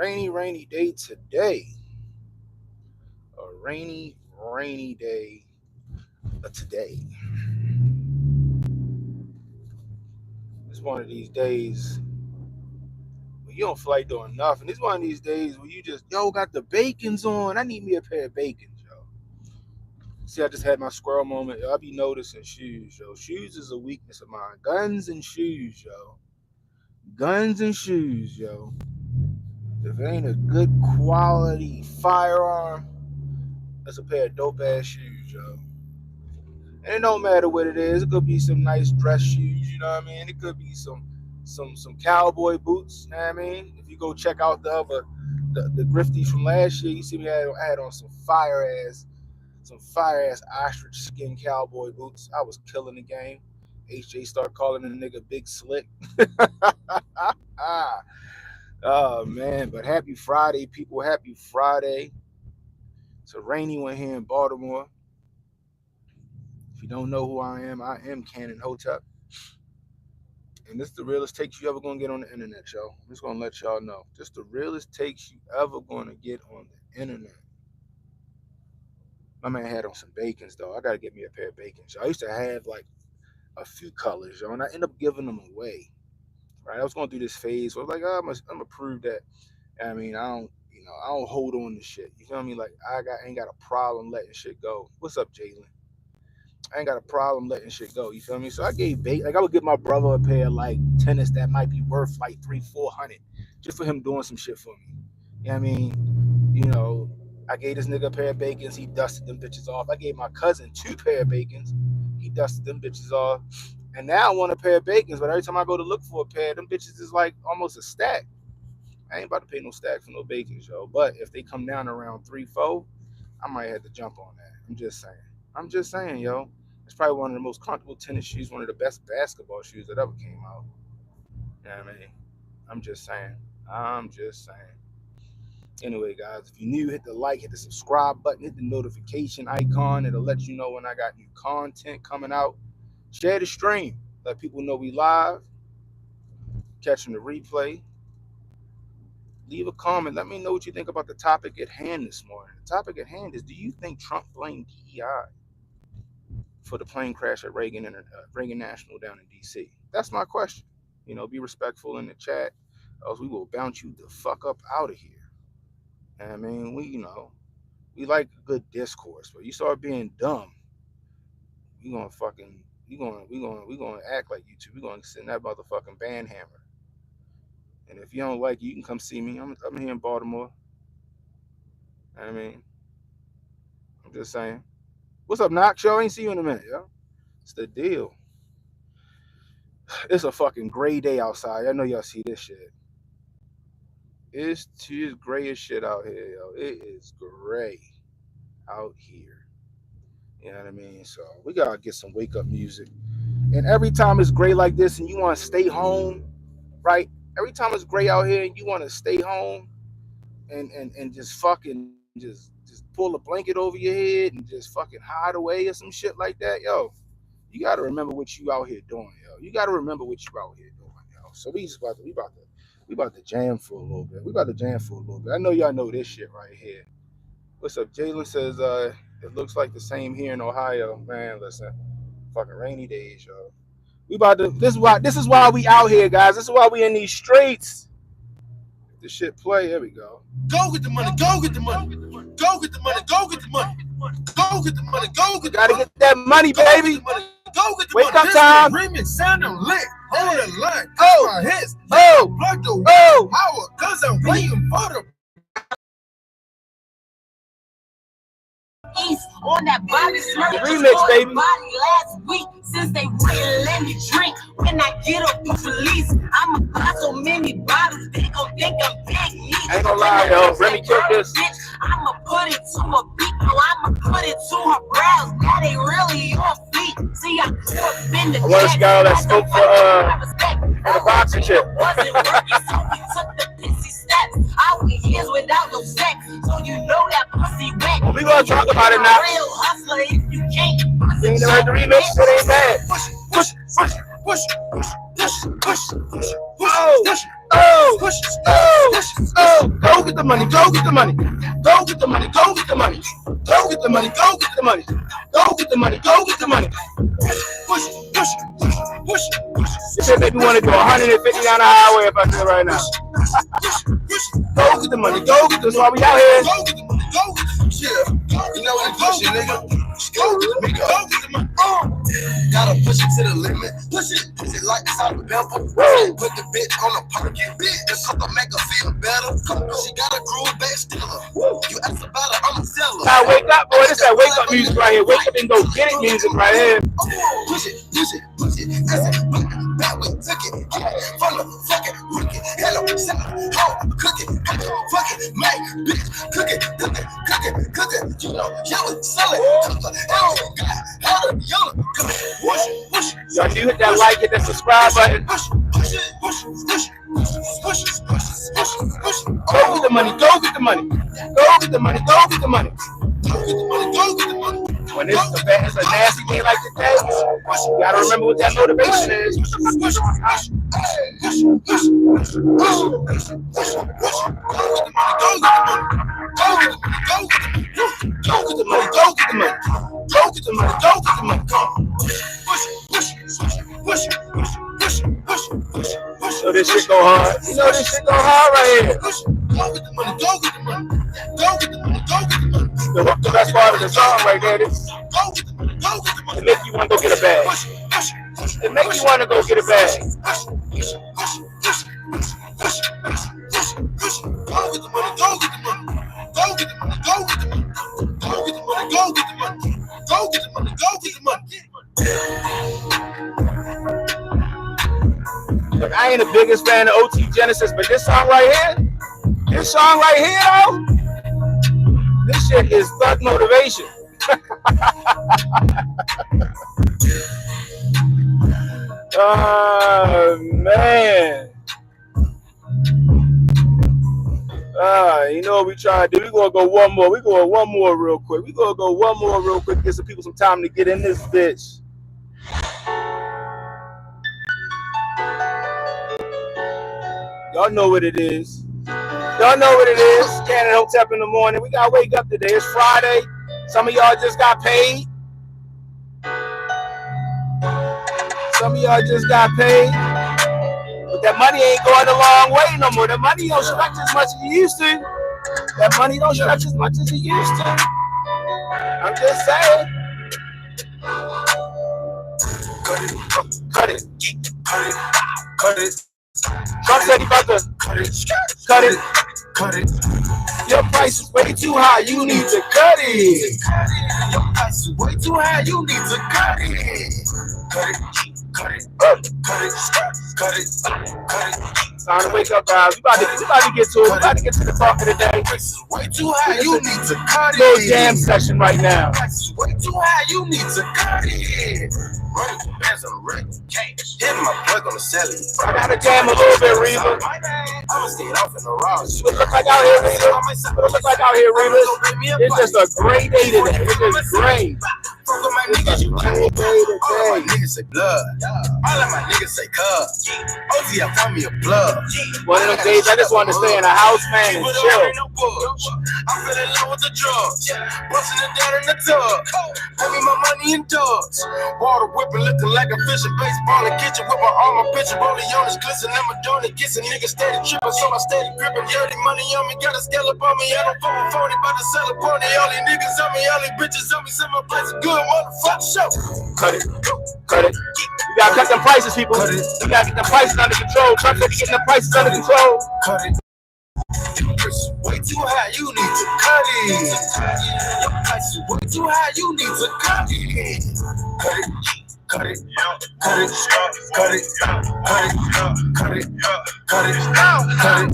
rainy day today. A rainy day today. It's one of these days when you don't feel like doing nothing. It's one of these days where you just, got the bacons on. I need me a pair of bacons, yo. See, I just had my squirrel moment. Yo, I be noticing shoes, yo. Shoes is a weakness of mine. Guns and shoes, yo. Guns and shoes, yo. If it ain't a good quality firearm, that's a pair of dope ass shoes, yo. And it don't matter what it is. It could be some nice dress shoes, you know what I mean? It could be some cowboy boots, you know what I mean? If you go check out the grifties from last year, you see me I had on some fire ass ostrich skin cowboy boots. I was killing the game. HJ start calling the nigga Big Slick. Oh man, but happy Friday, people. Happy Friday. It's a rainy one here in Baltimore. If you don't know who I am Cannon Hotep. And this is the realest takes you ever gonna get on the internet, yo. I'm just gonna let y'all know. Just the realest takes you ever gonna get on the internet. My man had on some bacons though. I gotta get me a pair of bacons. I used to have like a few colors, yo, and I ended up giving them away. Right? I was going through this phase where I was like, I'm gonna prove that. I mean, I don't hold on to shit. You feel me? Like ain't got a problem letting shit go. What's up, Jalen? I ain't got a problem letting shit go. You feel me? So I gave I would give my brother a pair of like tennis that might be worth like $300-400 just for him doing some shit for me. You know what I mean? I gave this nigga a pair of bacons. He dusted them bitches off. I gave my cousin 2 pair of bacons. He dusted them bitches off. And now I want a pair of bacons, but every time I go to look for a pair, them bitches is like almost a stack. I ain't about to pay no stack for no bacons, yo. But if they come down around 3-4, I might have to jump on that. I'm just saying, yo. It's probably one of the most comfortable tennis shoes, one of the best basketball shoes that ever came out. You know what I mean? I'm just saying. Anyway, guys, if you're new, hit the like, hit the subscribe button, hit the notification icon. It'll let you know when I got new content coming out. Share the stream. Let people know we live. Catching the replay. Leave a comment. Let me know what you think about the topic at hand this morning. The topic at hand is, do you think Trump blamed DEI for the plane crash at Reagan National down in D.C.? That's my question. Be respectful in the chat, else we will bounce you the fuck up out of here. And I mean, we like good discourse, but you start being dumb, we gonna act like you two. We gonna send that motherfucking band hammer. And if you don't like it, you can come see me. I'm here in Baltimore. You know what I mean, I'm just saying. What's up, Knox? Yo, I ain't see you in a minute, yo. It's the deal. It's a fucking gray day outside. I know y'all see this shit. It's gray as shit out here, yo. It is gray out here. You know what I mean? So we gotta get some wake up music. And every time it's gray like this and you want to stay home, right? Every time it's gray out here and you want to stay home and just fucking just pull a blanket over your head and just fucking hide away or some shit like that, yo. You gotta remember what you out here doing, yo. You gotta remember what you out here doing, yo. So we about to jam for a little bit. I know y'all know this shit right here. What's up? Jalen says it looks like the same here in Ohio. Man, listen. Fucking rainy days, yo. This is why we out here, guys. This is why we in these streets. If this shit play, here we go. Go get the money, go get the money. Go get the money, go get the money. Go get the money, go get the money. Gotta get that money, baby. Go get the Wake money. up time. Remix sounding lit. Hold the line. Oh. My hits. Oh. Plug the Oh. power. Cause I'm waiting for the East on that body slurp. Remix, baby. Body last week since they wouldn't let me drink. When I get up to police, I'ma buy so many bottles they gon' think I'm big meat. Ain't gonna lie, yo. Remy killed this. I'ma put it to her beat, I'ma put it to her brows. Now they really on feet. See, I grew up in the I want to got all that smoke for the boxing shit. Wasn't working, so we took the pissy steps. I went years without no sex, so you know that pussy wet. We gonna talk about it now. Real hustler if you can't. You ain't never heard the remix, it ain't bad. push, push, push, push, push, push, push, push, Go get the money, go get the money. Go get the money, go get the money. Go get the money, go get the money. Go get the money, go get the money. Push it, push it, push it, push it. This shit make me want to go 150 down the highway if I do it right now. Go get the money, go get the money. That's why we out here. Go get the money, go get the money. Yeah, you know what I'm pushing, nigga. Go get the money, go get the money. Gotta push it to the limit. Push it like it's out of pimple. Put the bitch on the pocket, bitch. That's something make her feel better. She got a groove back stiller. You ask about her, I'ma tell her. Now wake up, boy. This that wake up music right here. Wake up and go get it music right here. Push it, push it, push it. That's it. Back way, took it. From the fucking wicked. Hello, sell it, hoe, cook it. Fuck it, make, bitch. Cook it, cook it, cook it, cook it. You know, yo, sell it. Hell, God, hell, yellow. Come on, push it, push it. Y'all do hit that like, hit that subscribe button. Push it, push it, push it, push it, push it, push it, push it, push it. Go get the money, go get the money. Go get the money, go get the money. Go get the money, go get the money. When it's a nasty day like today, you gotta remember what that motivation is. So this shit go hard. You know this shit go hard right here. Go get the money, go get the money. Go get the money, go get the money. The best part of the song right there. Go get the money, go get the money. It make you want to go get a bag. It make you want to go get a bag. Go get the money, go get the money. Go get the money, go get the money. Go get the money, go get the money. Go get the money, go get the money. Look, I ain't the biggest fan of OT Genesis, but this song right here, though, this shit is thug motivation. Oh man. You know what we trying to do? We gonna go one more. We going one more real quick. We gonna go one more real quick. Get some people some time to get in this bitch. Y'all know what it is. Y'all know what it is. Cannon Hotep in the morning. We gotta wake up today. It's Friday. Some of y'all just got paid. Some of y'all just got paid. But that money ain't going a long way no more. That money don't stretch as much as it used to. That money don't stretch as much as it used to. I'm just saying. Cut it, Cut it. cut it, cut it. Trump said he about to Cut it, cut it. cut it. Your price is way too high. You need to cut it. Your price is way too high. You need to cut it. Cut it, cut it, cut it, cut it, cut it. Time to wake up, guys. We about to get to it. We about to get to the talk of the day. Price is way too high. You need to cut it. Little jam session right now. Price is way too high. You need to cut it. Running for bands on the record. Hitting my plug on the celly. I gotta jam a little bit, Reba. I'ma stay off in the Ross. What it look like out here, Reba? What it look like out here, Reba? It's just a great day today. It's just great. Fuck with my niggas, you Great day all of my today. niggas say blood. All of my niggas say cuz. OT, I found me a blood. One of them days, I just want to stay in a house, man, and chill. I'm feeling low with the drugs. Busting it down in the tub. Pay me my money in dubs. Water whipping, looking like a fish in baseball in the kitchen. With my arm, my picture, rolling on his glisten. I'm a donut kissing. Niggas steady tripping, so I steady gripping. Dirty money on me, got a scale up on me. I don't fuck with 40, about to sell a pony. All these niggas on me, all these bitches on me. Some my place is good, motherfucker. Show. Cut it. Cut it. You gotta cut them prices, people. You gotta get the prices under control. Trump said he's getting the prices under control. Cut it. Your price is way too high, you need to cut it. Your price is way too high, you need to cut it. Cut it. Cut it, cut it, cut it, cut it, cut it, cut it, cut it.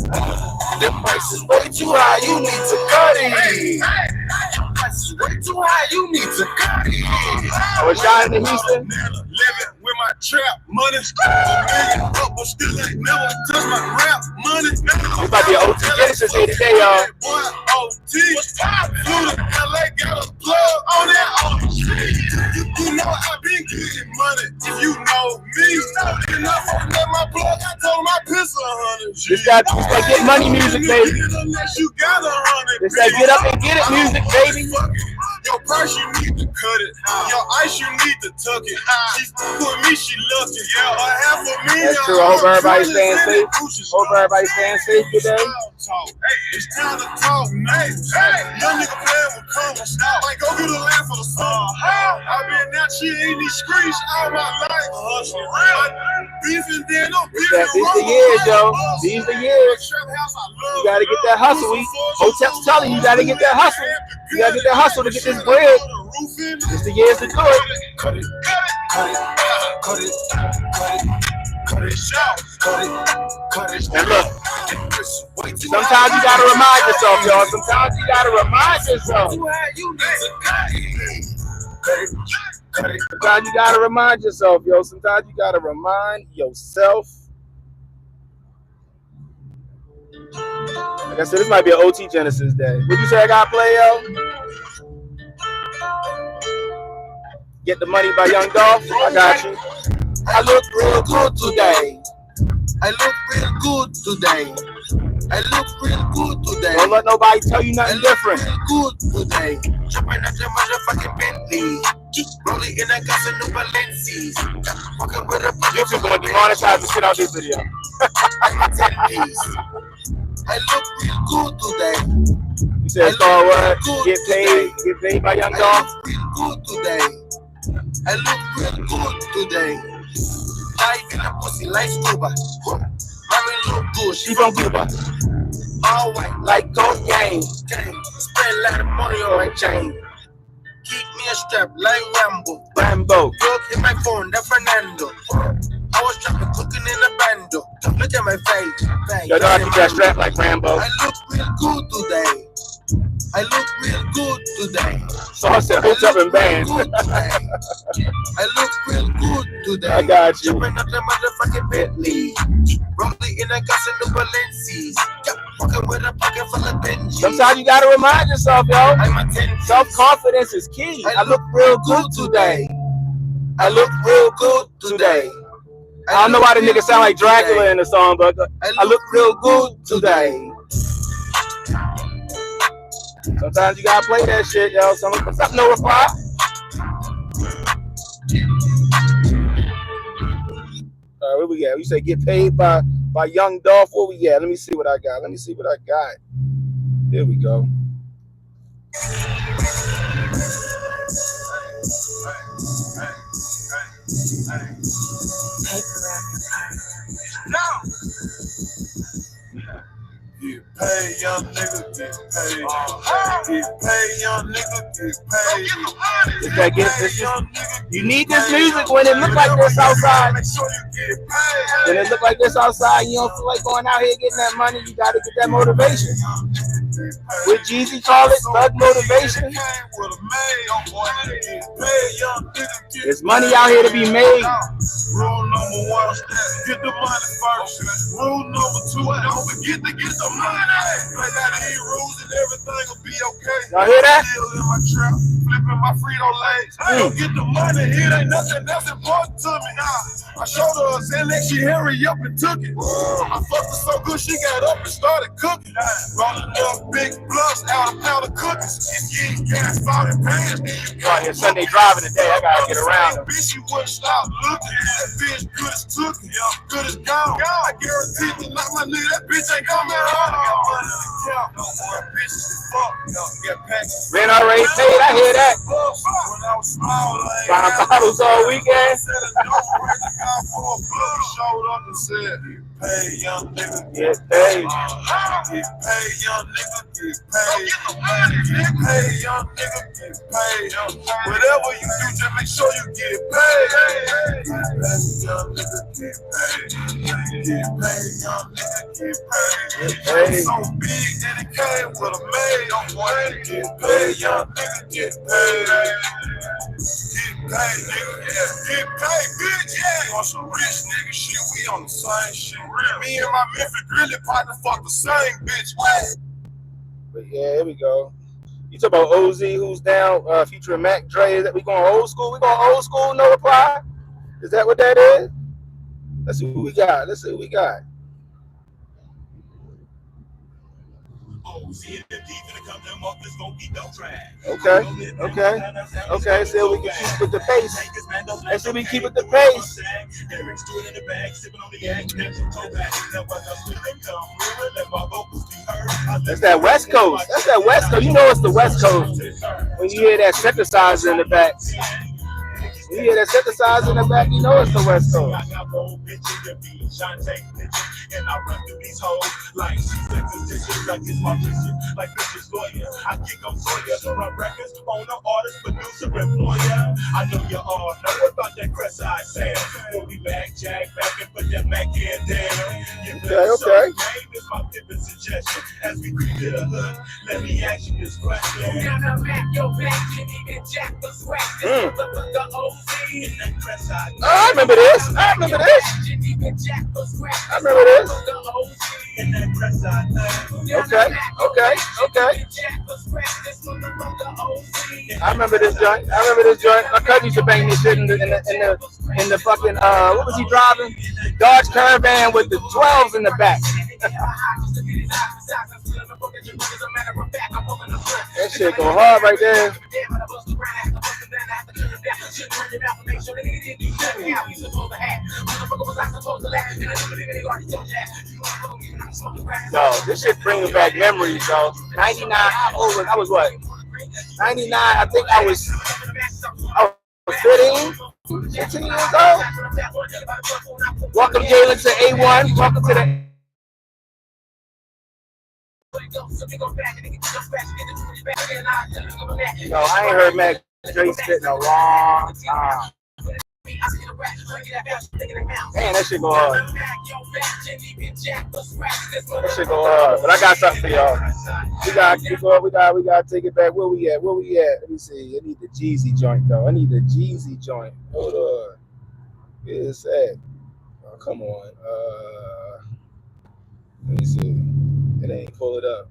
The price is way too high, you need to cut it. The price is way too high, you need to cut it. I was shining in Houston. Living with my trap money. But still ain't never touch my rap money. It's about to be an OT Genesis day today, y'all. OT, flew to LA, got a plug on that OT. You know I been getting money. If you know me, you know I fucking let my plug. I told him I got it's that get money music, baby. It's that get up and get it music, baby. Your purse, you need to cut it. Your ice, you need to tuck it. She's with me, she lucky. Yeah, a half of me. That's true. I hope everybody's staying safe. Hope everybody's staying safe today. Hey, it's time to talk. Hey, young nigga playing with commas. Like, go get a land for the song. I've been that shit in these streets all my life. Hustling, beefing, then I'm beefing. These the years, yo. These the years. You gotta get that hustle. Hotep's telling you, you gotta get that hustle. You gotta get that hustle to get this bread. It's the years to do it. Cut it, cut it, cut it, cut it, cut it, cut it, cut it. And look, sometimes you gotta remind yourself, y'all. Sometimes you gotta remind yourself. Sometimes you gotta remind yourself, yo. Sometimes you gotta remind yourself. Like I said, this might be an OT Genesis day. What you say I gotta play, yo? Get the Money by Young Dolph. I got you. I look real good today. I look real good today. I look real good today. Don't let nobody tell you nothing different. I look real good today. Jumping at the motherfucking Bentley. Rolling in a gas and no Balenci's. Walking with a YouTube's gonna demonetize the shit out this video. I look real good today. You said it's called what? Get paid by Young Dolph. I look real good today. I look real good today. Dive in a pussy like scuba. Mommy look good, She from Cuba. all white like cocaine. Spend a lot of money on my chain. Keep me a strap like Rambo. Look in my phone, that Fernando. I was dropping cooking in a bando. Look at my face. Yo, don't keep that strap like Rambo. I look real good today. I look real good today. So I said, hooked up in bands. I look real good today. I got you. Jumping up the motherfucking Bentley. Rolling in a gas and the Balenci's. Walking with a pocket full of Benjis. Sometimes you gotta remind yourself, yo. I'm a 10. Self-confidence is key. I look real good today. I look real good today. I don't know why the nigga sound like Dracula in the song, but I look real good today. Sometimes you gotta play that shit, yo. Something no reply. What we got? You say get paid by Young Dolph. What we got? Let me see what I got. Here we go. Get paid, young nigga, get paid. Get paid, young nigga, get paid. You need this music when it look like this outside. Make sure you get paid. When it look like this outside, you don't feel like going out here getting that money. You gotta get that motivation. What Jeezy call it, thug motivation. There's money out here to be made. Rule number one, get the money first. Rule number two, don't forget to get the money. I got these rules and everything will be okay. Y'all hear that? Still in my trap, flipping my Frito Lays. I don't get the money, it ain't nothing that's important to me. I showed her a Xanax, she hurry up and took it. I fucked her so good, she got up and started cooking. Rolling up big blunts out a pound of cookies. And getting gas out in pants. Out here Sunday driving today, I gotta get around them. Bitch, she wouldn't stop looking. That bitch good as cooking, good as gone. I guarantee you, not my nigga, that bitch ain't coming home. I got money in the count. No more bitches to fuck. Get packs. Been already paid, I hear that. When I was small, Buying bottles all weekend. Showed up and said, "Pay young nigga, Get paid. get paid, young nigga, get paid, get paid, young nigga, get paid. Whatever you do, just make sure you get paid. Get paid, young nigga, get paid. Get paid, young nigga, get paid. So big that it came with a maid. Get paid, young nigga, get paid. Get paid, nigga, get paid, bitch. Yeah, on some rich nigga shit, we on the same shit. Me and my Memphis Grilly partner fuck the same bitch. But yeah, here we go. You talk about OZ, who's down, featuring Mac Dre. Is that we going old school? We going old school, no reply? Is that what that is? Let's see what we got. Okay. So we can keep with the pace. Let's see we keep with the pace. That's that West Coast. That's that West Coast. You know it's the West Coast when you hear that synthesizer in the back. You hear that synthesizer in the back, you know it's the West Coast. And I run through these hoes like she's like it's my vision, like bitches lawyer. I kick on Sawyer, run records on the artist, producer, employer. I know you all know about that crest eye sound. We'll be back, Jack, back and put that Mac in down. Okay. Is my different suggestion as we creep to the hood. Let me ask you this question. Down the back, your back, Jimmy and Jack the swag. The OC in that crest eye. Oh, I remember this. I remember this. I remember this. Okay. I remember this joint. My cousin used to bang this shit in the fucking what was he driving? Dodge Caravan with the 12s in the back. That shit go hard right there. Yo, this shit brings back memories, yo. 99, I was what? 99, I think I was 15 years old. Welcome, Jalen, to A1. Welcome to the Yo, I ain't heard Mac Dre spit in a long time. Man, that shit go hard. That shit go hard. But I got something for y'all. We gotta take it back. Where we at? Let me see. I need the Jeezy joint though. Hold on. Where's that? Oh, come on. Let me see. It ain't pull it up.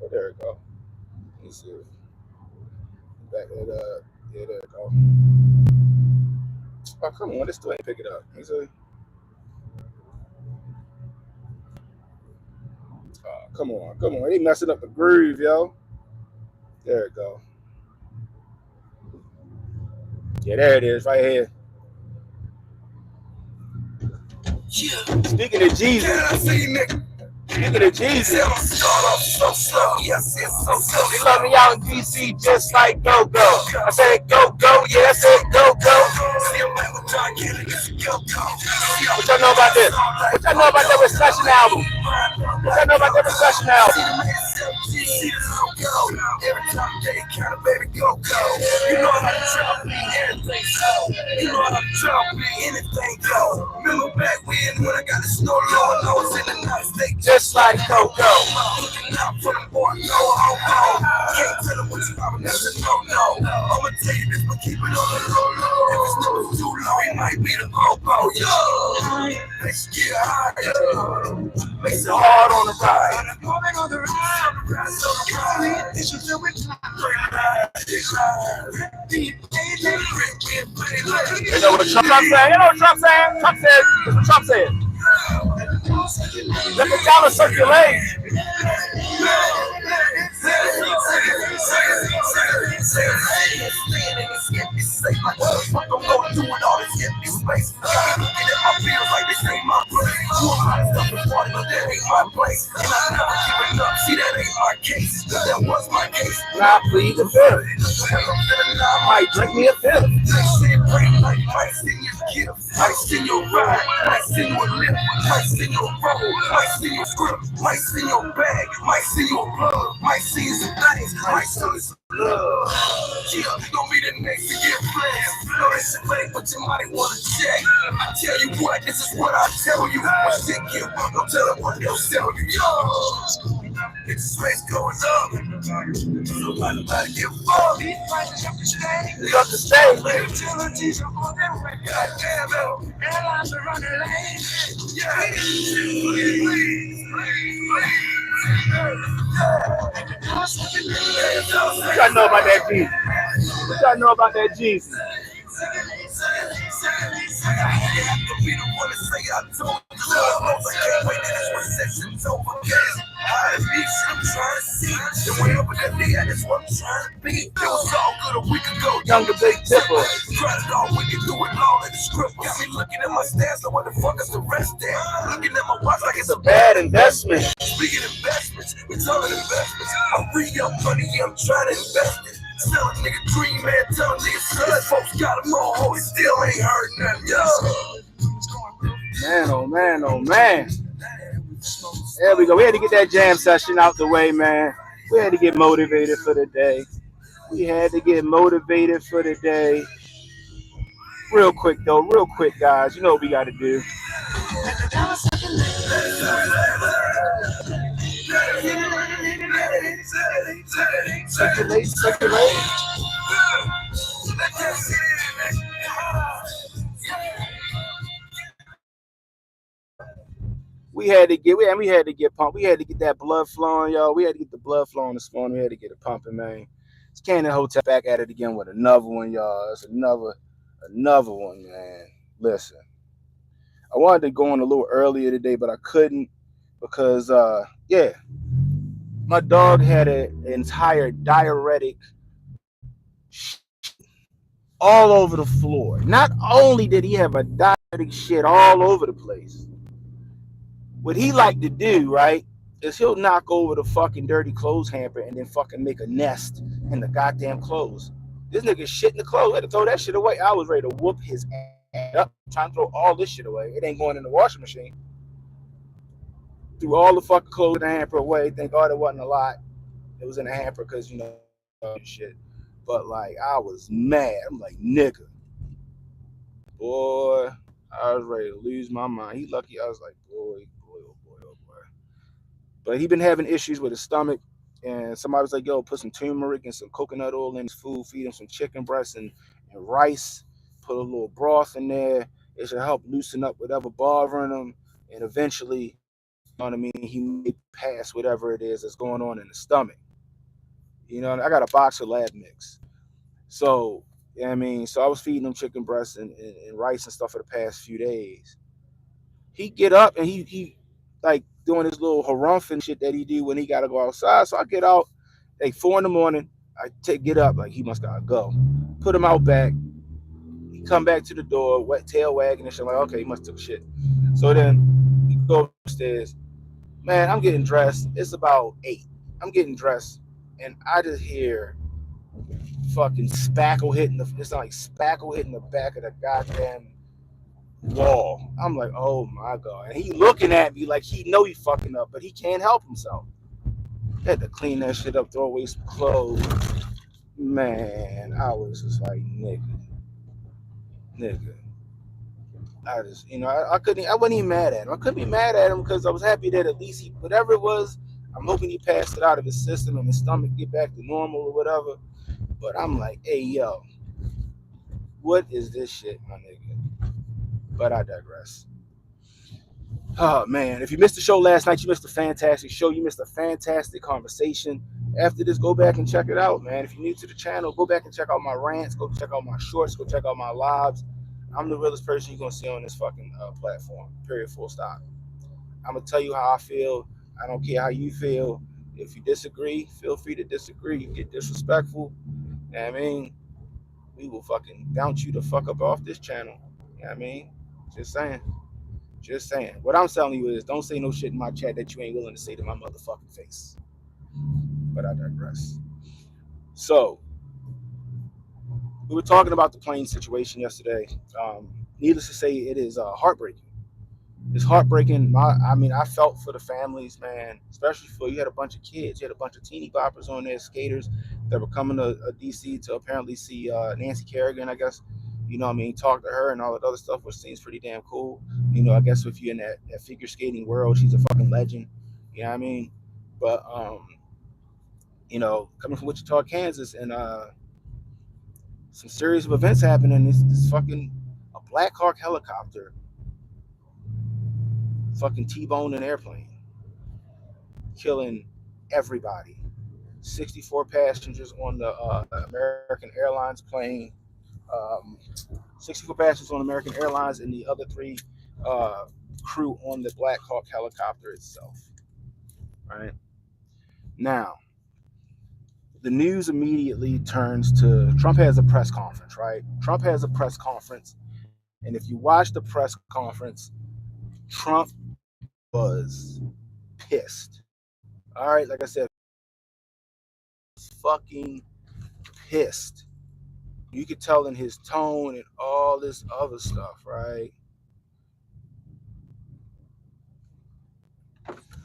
Oh, there it go. Let me see. Back it up. Yeah, there it go. Oh, come on. This still ain't pick it up. Let me see. Oh, come on. They messing up the groove, yo. There it go. Yeah, there it is, right here. Yeah. Speaking of Jesus. They love me out in DC just like go-go. I said go-go, yeah, I said go-go. What y'all know about this? What y'all know about that Recession album? Every time they count a baby go. You know how to tell me anything go. Remember back when I got the snow low and I was in the United States just like go. Looking out for the boy, no. Can't tell them what you probably never know. I'ma tell you this, but keep it on the low. If it's never too low, it might be the go. Yo, let's get higher. Makes it hard on the ride. On the ride. You know what Trump said? Let the dollar circulate. Now plead the fifth. I might drink me a fifth. Might send your ride, might send your lip, might send your roll, might send your script, might send your bag, might send your blood, might send some things, might send you some love. Yeah, don't be the next to get flamed. No, this shit ain't what you might wanna check. I tell you what, this is what I tell you. When shit get up, don't tell them what they'll sell you. Yo, it's space going up. Nobody get fucked. These prices up the stage. Up the stage. Utilities are on their way. Goddamn, airlines are running late. Yeah, please. What y'all know about that Jesus? What y'all know about that Jesus? How it be, shit, I'm trying to see. Then way up in that nigga, that's what I'm trying to be. It was all good a week ago. Younger Big Tipper. Crashed all weekend, do it all in the script. Got me looking at my stats, like what the fuck is the rest there? Looking at my watch like it's a Bad investment. Speaking of investments, return on investments. I'm free, I'm money, I'm trying to invest it. Sell a nigga dream, man, tell a nigga son. Folks got him on, he still ain't heard nothing, yo. Man, oh man, oh man. There we go. We had to get that jam session out the way, man. We had to get motivated for the day. We had to get motivated for the day. Real quick, though. Real quick, guys. You know what we got to do. Circulate, circulate. We had to get pumped. We had to get that blood flowing, y'all. We had to get the blood flowing this morning. We had to get it pumping, man. It's Cannon Hotel back at it again with another one, y'all. That's another one, man. Listen, I wanted to go on a little earlier today, but I couldn't because, yeah, my dog had an entire diuretic all over the floor. Not only did he have a diuretic shit all over the place, what he like to do, right, is he'll knock over the fucking dirty clothes hamper and then fucking make a nest in the goddamn clothes. This nigga shit in the clothes. I had to throw that shit away. I was ready to whoop his ass up, trying to throw all this shit away. It ain't going in the washing machine. Threw all the fucking clothes in the hamper away. Thank God it wasn't a lot. It was in the hamper because, you know, shit. But, like, I was mad. I'm like, nigga. Boy, I was ready to lose my mind. He lucky. I was like, boy. But he been having issues with his stomach. And somebody was like, yo, put some turmeric and some coconut oil in his food. Feed him some chicken breast and rice. Put a little broth in there. It should help loosen up whatever bothering him. And eventually, you know what I mean, he may pass whatever it is that's going on in the stomach. You know, I got a box of lab mix. So, you know what I mean, so I was feeding him chicken breast and rice and stuff for the past few days. He get up and he like doing his little harumph shit that he do when he gotta go outside. So I get out like 4 in the morning. Get up like he must gotta go. Put him out back. He come back to the door, wet tail wagging and shit. Like, okay, he must took shit. So then we go upstairs. Man, I'm getting dressed. It's about 8. I'm getting dressed, and I just hear fucking spackle hitting the. It's like spackle hitting the back of the goddamn wall. I'm like, oh my god. And he looking at me like he know he fucking up, but he can't help himself. Had to clean that shit up, throw away some clothes. Man, I was just like, nigga. I just, you know, I wasn't even mad at him. I couldn't be mad at him because I was happy that at least whatever it was, I'm hoping he passed it out of his system and his stomach get back to normal or whatever. But I'm like, hey, yo, what is this shit, my nigga? But I digress. Oh, man. If you missed the show last night, you missed a fantastic show. You missed a fantastic conversation. After this, go back and check it out, man. If you're new to the channel, go back and check out my rants. Go check out my shorts. Go check out my lives. I'm the realest person you're going to see on this fucking platform. Period. Full stop. I'm going to tell you how I feel. I don't care how you feel. If you disagree, feel free to disagree. You get disrespectful. You know what I mean? We will fucking bounce you the fuck up off this channel. You know what I mean? Just saying. Just saying. What I'm telling you is don't say no shit in my chat that you ain't willing to say to my motherfucking face. But I digress. So, we were talking about the plane situation yesterday. Needless to say, it is heartbreaking. It's heartbreaking. I felt for the families, man, especially for you had a bunch of kids. You had a bunch of teeny boppers on there, skaters that were coming to DC to apparently see Nancy Kerrigan, I guess. You know what I mean? Talk to her and all that other stuff, which seems pretty damn cool. You know, I guess if you're in that figure skating world, she's a fucking legend. You know what I mean? But, you know, coming from Wichita, Kansas, and some series of events happening, this fucking a Black Hawk helicopter fucking T-boned an airplane, killing everybody. 64 passengers on the American Airlines plane. 64 passengers on American Airlines and the other 3 crew on the Black Hawk helicopter itself. right? Now, the news immediately turns to Trump has a press conference, right? Trump has a press conference. And if you watch the press conference, Trump was pissed. All right, like I said, fucking pissed. You could tell in his tone and all this other stuff, right?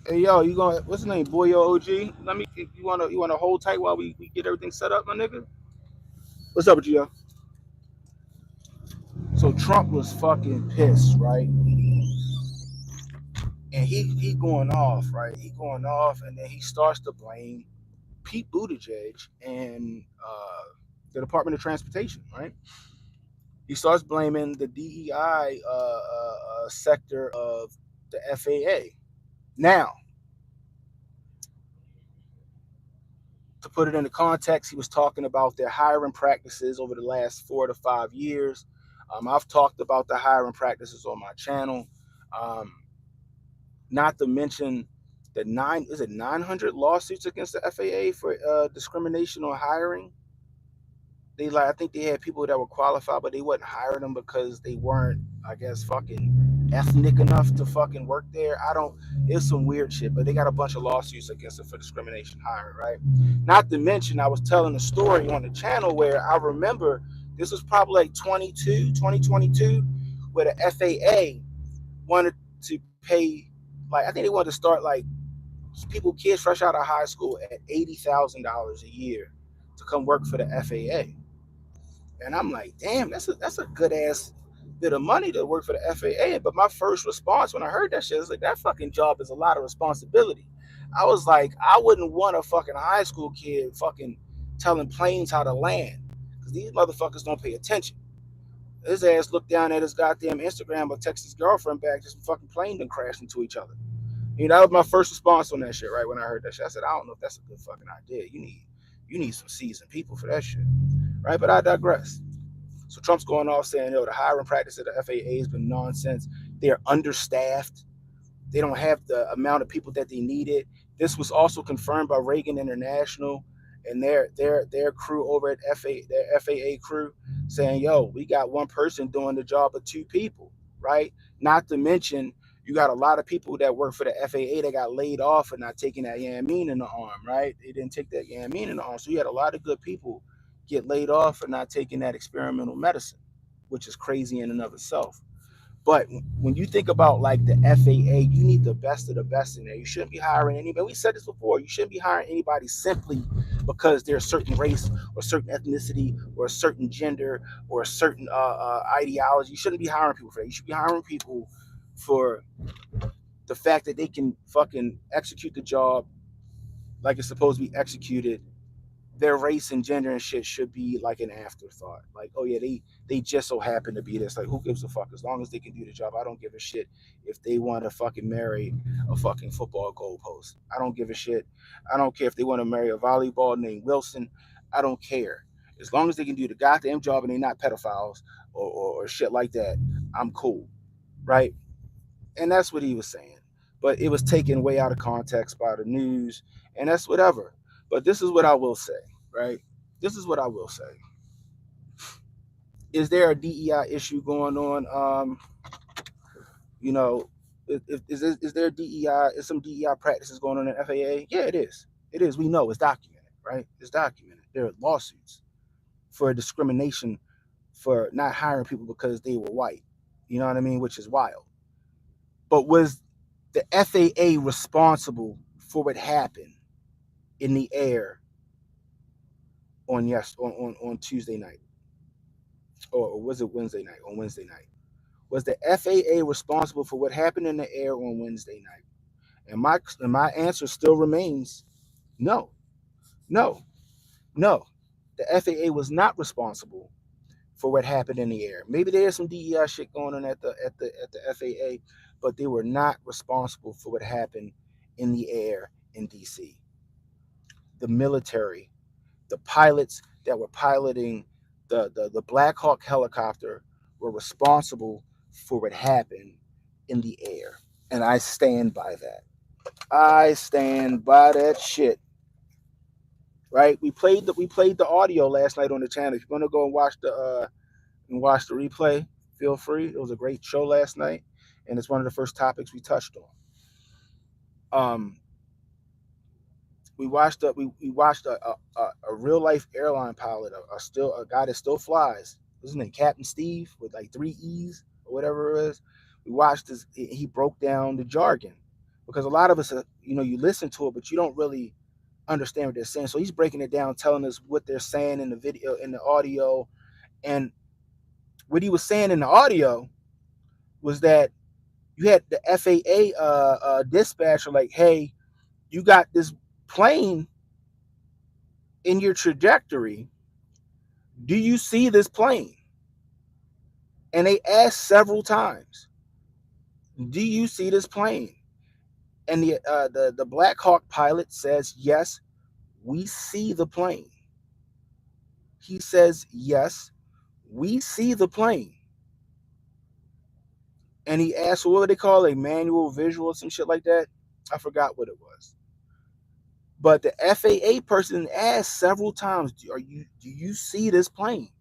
Hey yo, you going what's his name? Boy yo OG? Let me you wanna hold tight while we get everything set up, my nigga? What's up with you, yo? So Trump was fucking pissed, right? And he going off, right? He going off, and then he starts to blame Pete Buttigieg and the Department of Transportation, right? He starts blaming the DEI sector of the FAA. Now, to put it into context, he was talking about their hiring practices over the last 4 to 5 years. I've talked about the hiring practices on my channel. Um, Not to mention the 900 lawsuits against the FAA for discrimination on hiring. They like I think they had people that were qualified, but they wouldn't hire them because they weren't, I guess, fucking ethnic enough to fucking work there. I don't. It's some weird shit, but they got a bunch of lawsuits against them for discrimination hiring, right? Not to mention, I was telling a story on the channel where I remember this was probably like 2022, where the FAA wanted to pay, like I think they wanted to start like kids fresh out of high school at $80,000 a year to come work for the FAA. And I'm like, damn, that's a good ass bit of money to work for the FAA. But my first response when I heard that shit was like, that fucking job is a lot of responsibility. I was like, I wouldn't want a fucking high school kid fucking telling planes how to land because these motherfuckers don't pay attention. His ass looked down at his goddamn Instagram or text his girlfriend back, just fucking plane done crashed into each other. You know, that was my first response on that shit, right? When I heard that shit, I said, I don't know if that's a good fucking idea. You need some seasoned people for that shit, right? But I digress. So Trump's going off saying, yo, the hiring practice of the FAA has been nonsense. They're understaffed. They don't have the amount of people that they needed. This was also confirmed by Reagan International and their crew over at their FAA crew, saying, "Yo, we got one person doing the job of two people, right?" Not to mention, you got a lot of people that work for the FAA that got laid off for not taking that Yamin in the arm, right? They didn't take that Yamin in the arm, so you had a lot of good people get laid off for not taking that experimental medicine, which is crazy in and of itself. But when you think about like the FAA, you need the best of the best in there. You shouldn't be hiring anybody. We said this before. You shouldn't be hiring anybody simply because they're a certain race or a certain ethnicity or a certain gender or a certain ideology. You shouldn't be hiring people for that. You should be hiring people for the fact that they can fucking execute the job like it's supposed to be executed. Their race and gender and shit should be like an afterthought. Like, oh yeah, they just so happen to be this. Like, who gives a fuck? As long as they can do the job, I don't give a shit if they want to fucking marry a fucking football goalpost. I don't give a shit. I don't care if they want to marry a volleyball named Wilson. I don't care. As long as they can do the goddamn job and they're not pedophiles or shit like that, I'm cool, right? And that's what he was saying. But it was taken way out of context by the news, and that's whatever. But this is what I will say, right? This is what I will say. Is there a DEI issue going on? You know, is there DEI? Is some DEI practices going on in FAA? Yeah, it is. It is. We know it's documented, right? It's documented. There are lawsuits for discrimination for not hiring people because they were white. You know what I mean? Which is wild. But was the FAA responsible for what happened in the air on Tuesday night, or was it Wednesday night? On Wednesday night, was the FAA responsible for what happened in the air on Wednesday night? And my answer still remains no, no, no. The FAA was not responsible for what happened in the air. Maybe there's some DEI shit going on at the FAA, but they were not responsible for what happened in the air in DC. The military, the pilots that were piloting the Black Hawk helicopter were responsible for what happened in the air. And I stand by that. I stand by that shit. Right? We played the audio last night on the channel. If you're gonna go and watch the replay, feel free. It was a great show last night, and it's one of the first topics we touched on. Um, we watched a real life airline pilot, a guy that still flies. Wasn't it Captain Steve with like three E's or whatever it is? We watched this. He broke down the jargon because a lot of us, you listen to it, but you don't really understand what they're saying. So he's breaking it down, telling us what they're saying in the video, in the audio, and what he was saying in the audio was that you had the FAA dispatcher like, "Hey, you got this plane in your trajectory. Do you see this plane?" And they asked several times, "Do you see this plane?" And the Black Hawk pilot says, "Yes, we see the plane." He says, "Yes, we see the plane." And he asked, "What would they call a manual visual or some shit like that?" I forgot what it was. But the FAA person asked several times, do you see this plane?"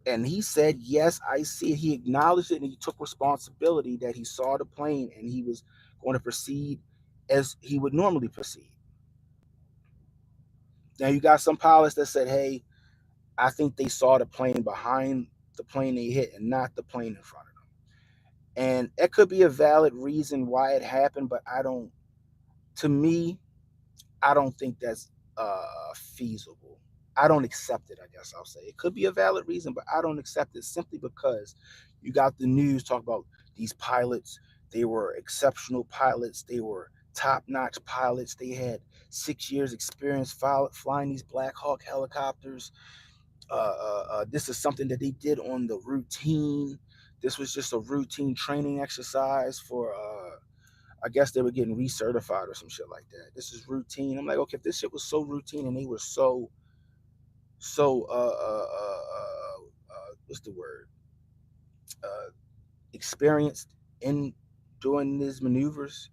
And he said, "Yes, I see it." He acknowledged it and he took responsibility that he saw the plane and he was going to proceed as he would normally proceed. Now you got some pilots that said, "Hey, I think they saw the plane behind the plane they hit and not the plane in front of them." And that could be a valid reason why it happened, but to me, I don't think that's feasible. I don't accept it, I guess I'll say. It could be a valid reason, but I don't accept it simply because you got the news talk about these pilots. They were exceptional pilots. They were top-notch pilots. They had 6 years experience flying these Black Hawk helicopters. This is something that they did on the routine. This was just a routine training exercise for I guess they were getting recertified or some shit like that. This is routine. I'm like, okay, if this shit was so routine and they were so what's the word? Uh, Experienced in doing these maneuvers,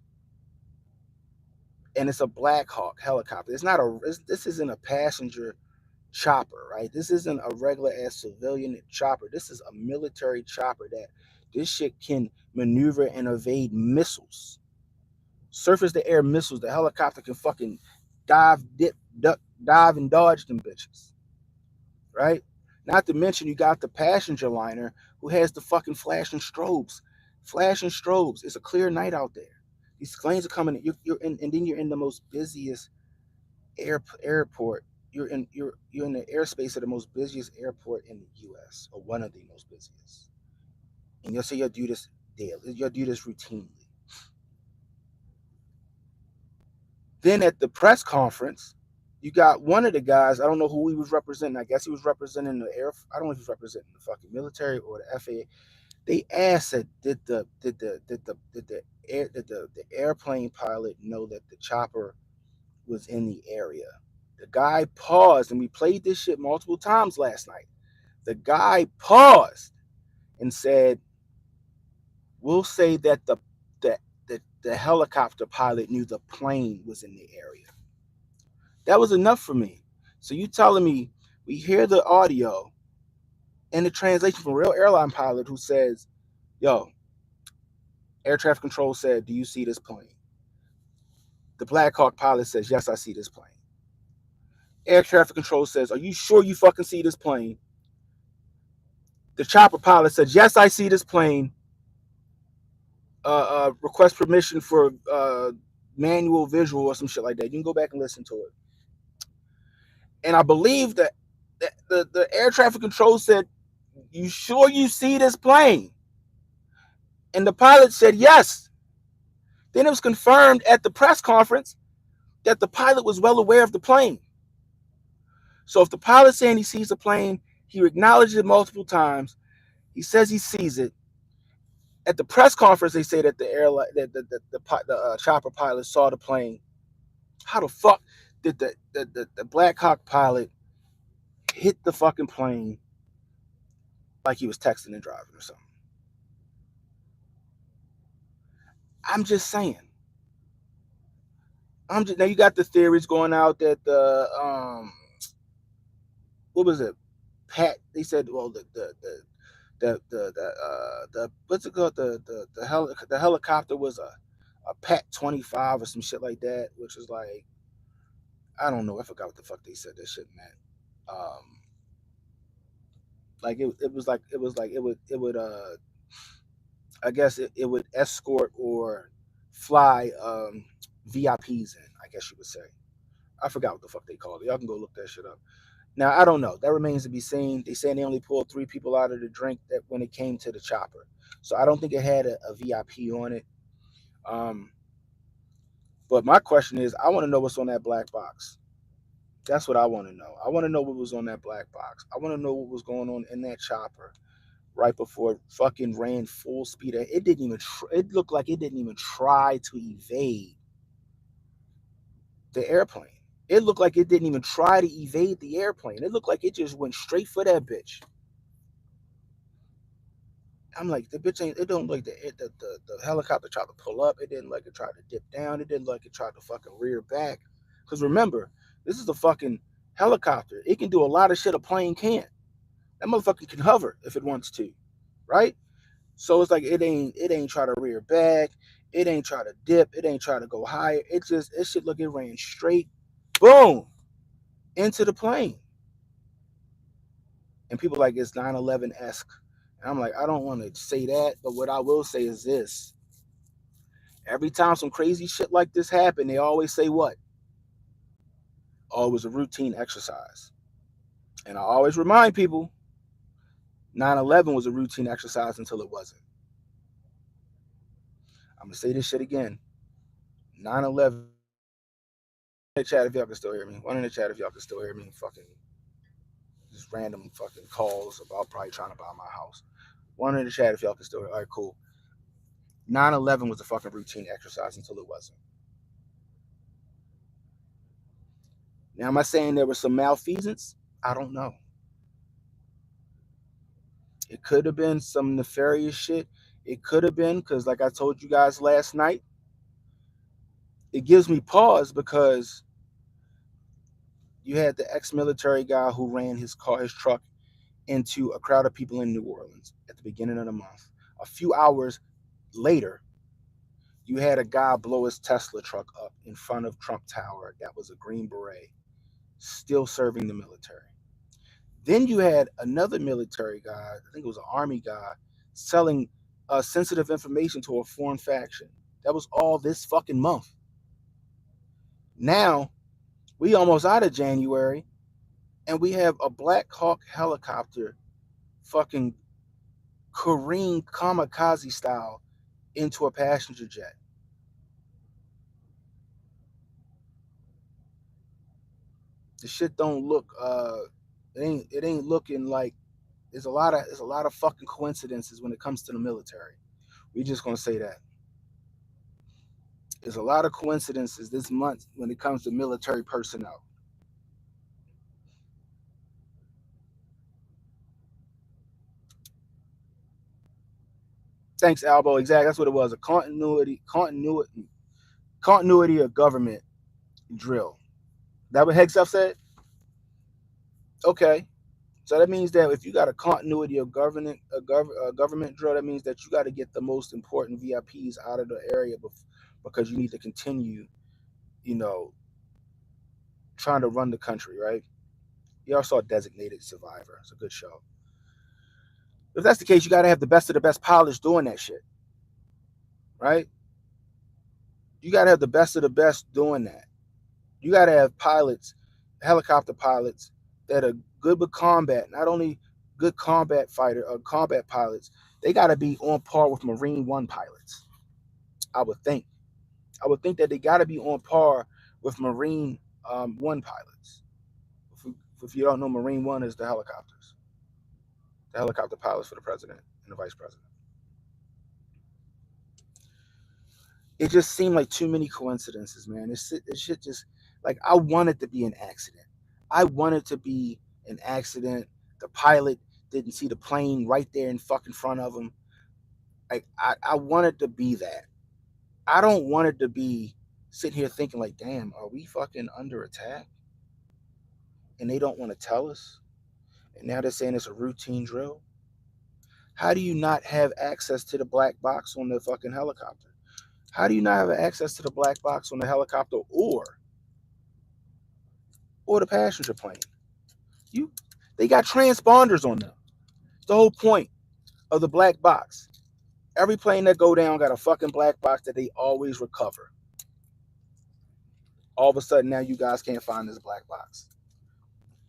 and it's a Black Hawk helicopter. It's not a. This isn't a passenger chopper, right? This isn't a regular ass civilian chopper. This is a military chopper that this shit can maneuver and evade missiles, surface to air missiles. The helicopter can fucking dive, dip, duck, dive, and dodge them bitches, right? Not to mention you got the passenger liner who has the fucking flashing strobes. Flashing strobes. It's a clear night out there. These planes are coming. You're in, and then you're in the most busiest airport. You're in the airspace of the most busiest airport in the U.S. or one of the most busiest. And you'll say you'll do this daily. You'll do this routinely. Then at the press conference, you got one of the guys. I don't know who he was representing. I guess he was representing the air. I don't know if he was representing the fucking military or the FAA. They asked that did the airplane pilot know that the chopper was in the area? The guy paused, and we played this shit multiple times last night. The guy paused and said, "We'll say that the helicopter pilot knew the plane was in the area." That was enough for me. So you telling me we hear the audio and the translation from a real airline pilot who says, "Yo, air traffic control said, do you see this plane?" The Black Hawk pilot says, "Yes, I see this plane." Air traffic control says, "Are you sure you fucking see this plane?" The chopper pilot says, "Yes, I see this plane. Request permission for manual visual or some shit like that." You can go back and listen to it. And I believe that the air traffic control said, "You sure you see this plane?" And the pilot said, "Yes." Then it was confirmed at the press conference that the pilot was well aware of the plane. So if the pilot's saying he sees the plane, he acknowledged it multiple times. He says he sees it. At the press conference, they say that the airline, the chopper pilot saw the plane. How the fuck did the Black Hawk pilot hit the fucking plane like he was texting and driving or something? I'm just saying. now you got the theories going out that what was it? Pat. They said, well, the what's it called? The helicopter was a Pat 25 or some shit like that, which is like, I don't know. I forgot what the fuck they said that shit meant. Um, like it would I guess it would escort or fly VIPs in. I guess you would say. I forgot what the fuck they called it. Y'all can go look that shit up. Now I don't know. That remains to be seen. They saying they only pulled 3 people out of the drink that when it came to the chopper. So I don't think it had a VIP on it. Um, but my question is, I want to know what's on that black box. That's what I want to know. I want to know what was on that black box. I want to know what was going on in that chopper right before it fucking ran full speed. It didn't even. It looked like it didn't even try to evade the airplane. It looked like it didn't even try to evade the airplane. It looked like it just went straight for that bitch. I'm like, the bitch ain't. It don't like the helicopter tried to pull up. It didn't like it tried to dip down. It didn't like it tried to fucking rear back. Because remember, this is a fucking helicopter. It can do a lot of shit a plane can't. That motherfucker can hover if it wants to, right? So it's like it ain't try to rear back. It ain't try to dip. It ain't try to go higher. It should look, it ran straight, boom, into the plane. And people like it's 9/11 esque. And I'm like, I don't want to say that, but what I will say is this: every time some crazy shit like this happened, they always say what? Oh, it was a routine exercise. And I always remind people, 9/11 was a routine exercise until it wasn't. I'm gonna say this shit again. 9/11. In the chat if y'all can still hear me. One in the chat if y'all can still hear me. Fucking just random fucking calls about probably trying to buy my house. One in the chat if y'all can still hear. All right, cool. 9/11 was a fucking routine exercise until it wasn't. Now, am I saying there was some malfeasance? I don't know. It could have been some nefarious shit. It could have been because, like I told you guys last night, it gives me pause because you had the ex-military guy who ran his truck into a crowd of people in New Orleans at the beginning of the month. A few hours later, you had a guy blow his Tesla truck up in front of Trump Tower that was a Green Beret, still serving the military. Then you had another military guy, I think it was an army guy, selling sensitive information to a foreign faction. That was all this fucking month. Now, we almost out of January, and we have a Black Hawk helicopter fucking careen kamikaze style into a passenger jet. The shit don't look it ain't looking like there's a lot of fucking coincidences when it comes to the military. We just gonna say that. There's a lot of coincidences this month when it comes to military personnel. Thanks, Albo. Exactly. That's what it was. A continuity of government drill. That what Hegseth said? Okay. So that means that if you got a continuity of government drill, that means that you got to get the most important VIPs out of the area because you need to continue, you know, trying to run the country, right? You also saw Designated Survivor. It's a good show. If that's the case, you got to have the best of the best pilots doing that shit, right? You got to have the best of the best doing that. You got to have pilots, helicopter pilots that are good with combat, not only good combat fighter or combat pilots, they got to be on par with Marine One pilots. I would think. I would think that they got to be on par with Marine One pilots. If you don't know, Marine One is the helicopter pilots for the president and the vice president. It just seemed like too many coincidences, man. This shit just like I want it to be an accident. I want it to be an accident. The pilot didn't see the plane right there in fucking front of him. Like I want it to be that. I don't want it to be sitting here thinking like, damn, are we fucking under attack? And they don't want to tell us. And now they're saying it's a routine drill. How do you not have access to the black box on the fucking helicopter? How do you not have access to the black box on the helicopter or the passenger plane? You they got transponders on them. It's the whole point of the black box. Every plane that go down got a fucking black box that they always recover. All of a sudden now you guys can't find this black box.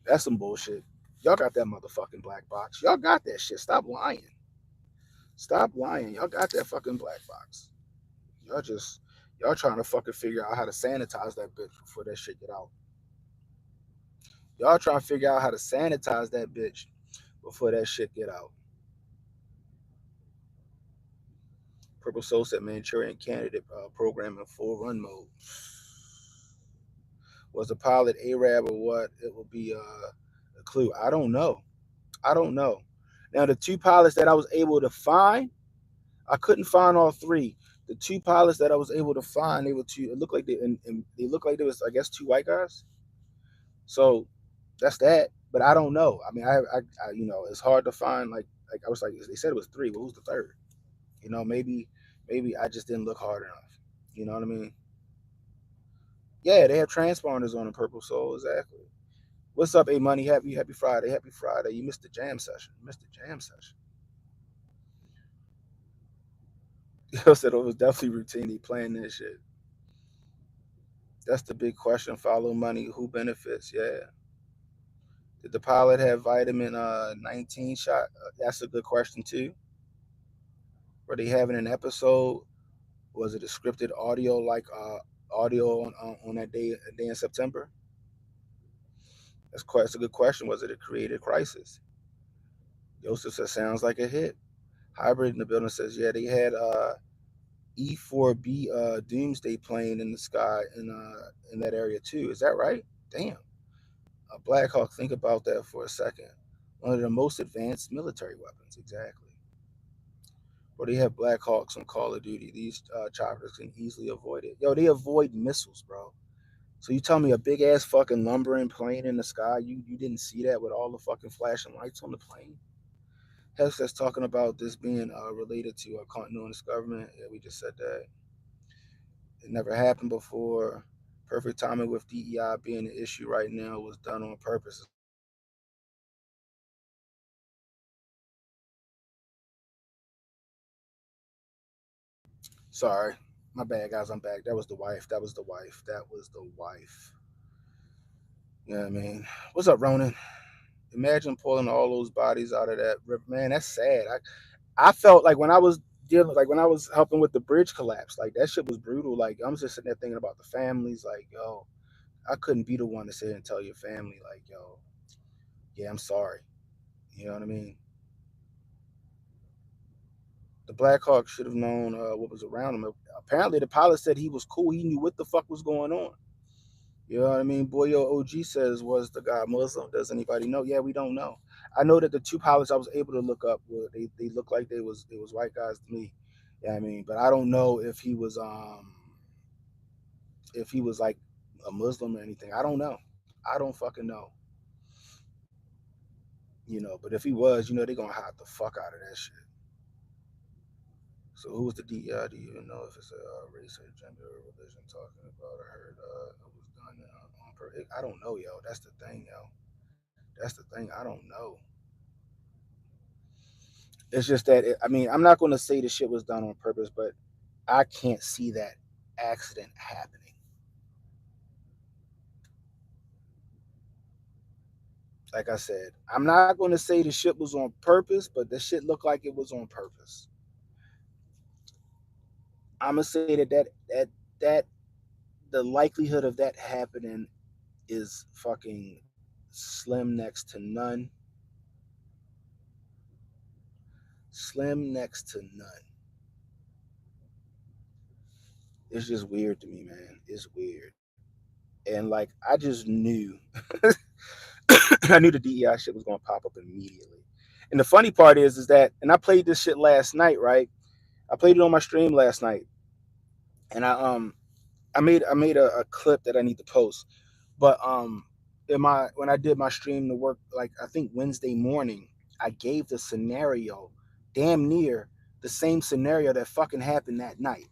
That's some bullshit. Y'all got that motherfucking black box. Y'all got that shit. Stop lying. Stop lying. Y'all got that fucking black box. Y'all just y'all trying to fucking figure out how to sanitize that bitch before that shit get out. Y'all trying to figure out how to sanitize that bitch before that shit get out. Purple Soul said Manchurian Candidate program in full run mode. Was the pilot Arab or what? It will be a clue. I don't know. I don't know. Now the two pilots that I was able to find, I couldn't find all three. The two pilots that I was able to find, they were two. It looked like and they looked like there was, I guess, two white guys. So that's that. But I don't know. I mean, it's hard to find. Like I was like, they said it was three, but who's the third? Maybe I just didn't look hard enough. You know what I mean? Yeah, they have transponders on the Purple Soul. Exactly. What's up, A Money? Happy Friday. Happy Friday. You missed the jam session. You missed the jam session. Yo said it was definitely routine. They playing this shit. That's the big question. Follow money. Who benefits? Yeah. Did the pilot have vitamin 19 shot? That's a good question too. Were they having an episode? Was it a scripted audio like audio on that day in September? That's a good question. Was it a creative crisis? Joseph says sounds like a hit. Hybrid in the building says yeah, they had E4B Doomsday plane in the sky in that area too. Is that right? Damn. Black Hawk, think about that for a second. One of the most advanced military weapons, exactly. Or they have Black Hawks on Call of Duty. These choppers can easily avoid it. Yo, they avoid missiles, bro. So you tell me a big ass fucking lumbering plane in the sky, you didn't see that with all the fucking flashing lights on the plane? Hess that's talking about this being related to a continuous government. Yeah, we just said that. It never happened before. Perfect timing with DEI being an issue right now was done on purpose. It's like the wife. Sorry, my bad, guys. I'm back. That was the wife. That was the wife. That was the wife. You know what I mean? What's up, Ronan? Imagine pulling all those bodies out of that river. Man, that's sad. I felt like when I was dealing, like when I was helping with the bridge collapse, like that shit was brutal. Like I'm just sitting there thinking about the families. Like, yo, I couldn't be the one to sit here and tell your family, like, yo, yeah, I'm sorry. You know what I mean? The Blackhawks should have known what was around him. Apparently, the pilot said he was cool. He knew what the fuck was going on. You know what I mean? Boyo OG says, was the guy Muslim? Does anybody know? Yeah, we don't know. I know that the two pilots I was able to look up were they looked like they was white guys to me. Yeah, I mean, but I don't know if he was like a Muslim or anything. I don't know. I don't fucking know. But if he was, they're gonna hide the fuck out of that shit. So who was the DEI? Do you even know if it's a race or gender or religion talking about? I heard it was done on purpose. I don't know, yo. That's the thing, yo. That's the thing. I don't know. It's just that I mean, I'm not going to say the shit was done on purpose, but I can't see that accident happening. Like I said, I'm not going to say the shit was on purpose, but the shit looked like it was on purpose. I'm gonna say that the likelihood of that happening is fucking slim next to none. Slim next to none. It's just weird to me, man. It's weird. And like I just knew I knew the DEI shit was gonna pop up immediately. And the funny part is that and I played this shit last night, right? I played it on my stream last night. And I made a clip that I need to post. But when I did my stream to work, like I think Wednesday morning, I gave the scenario damn near the same scenario that fucking happened that night.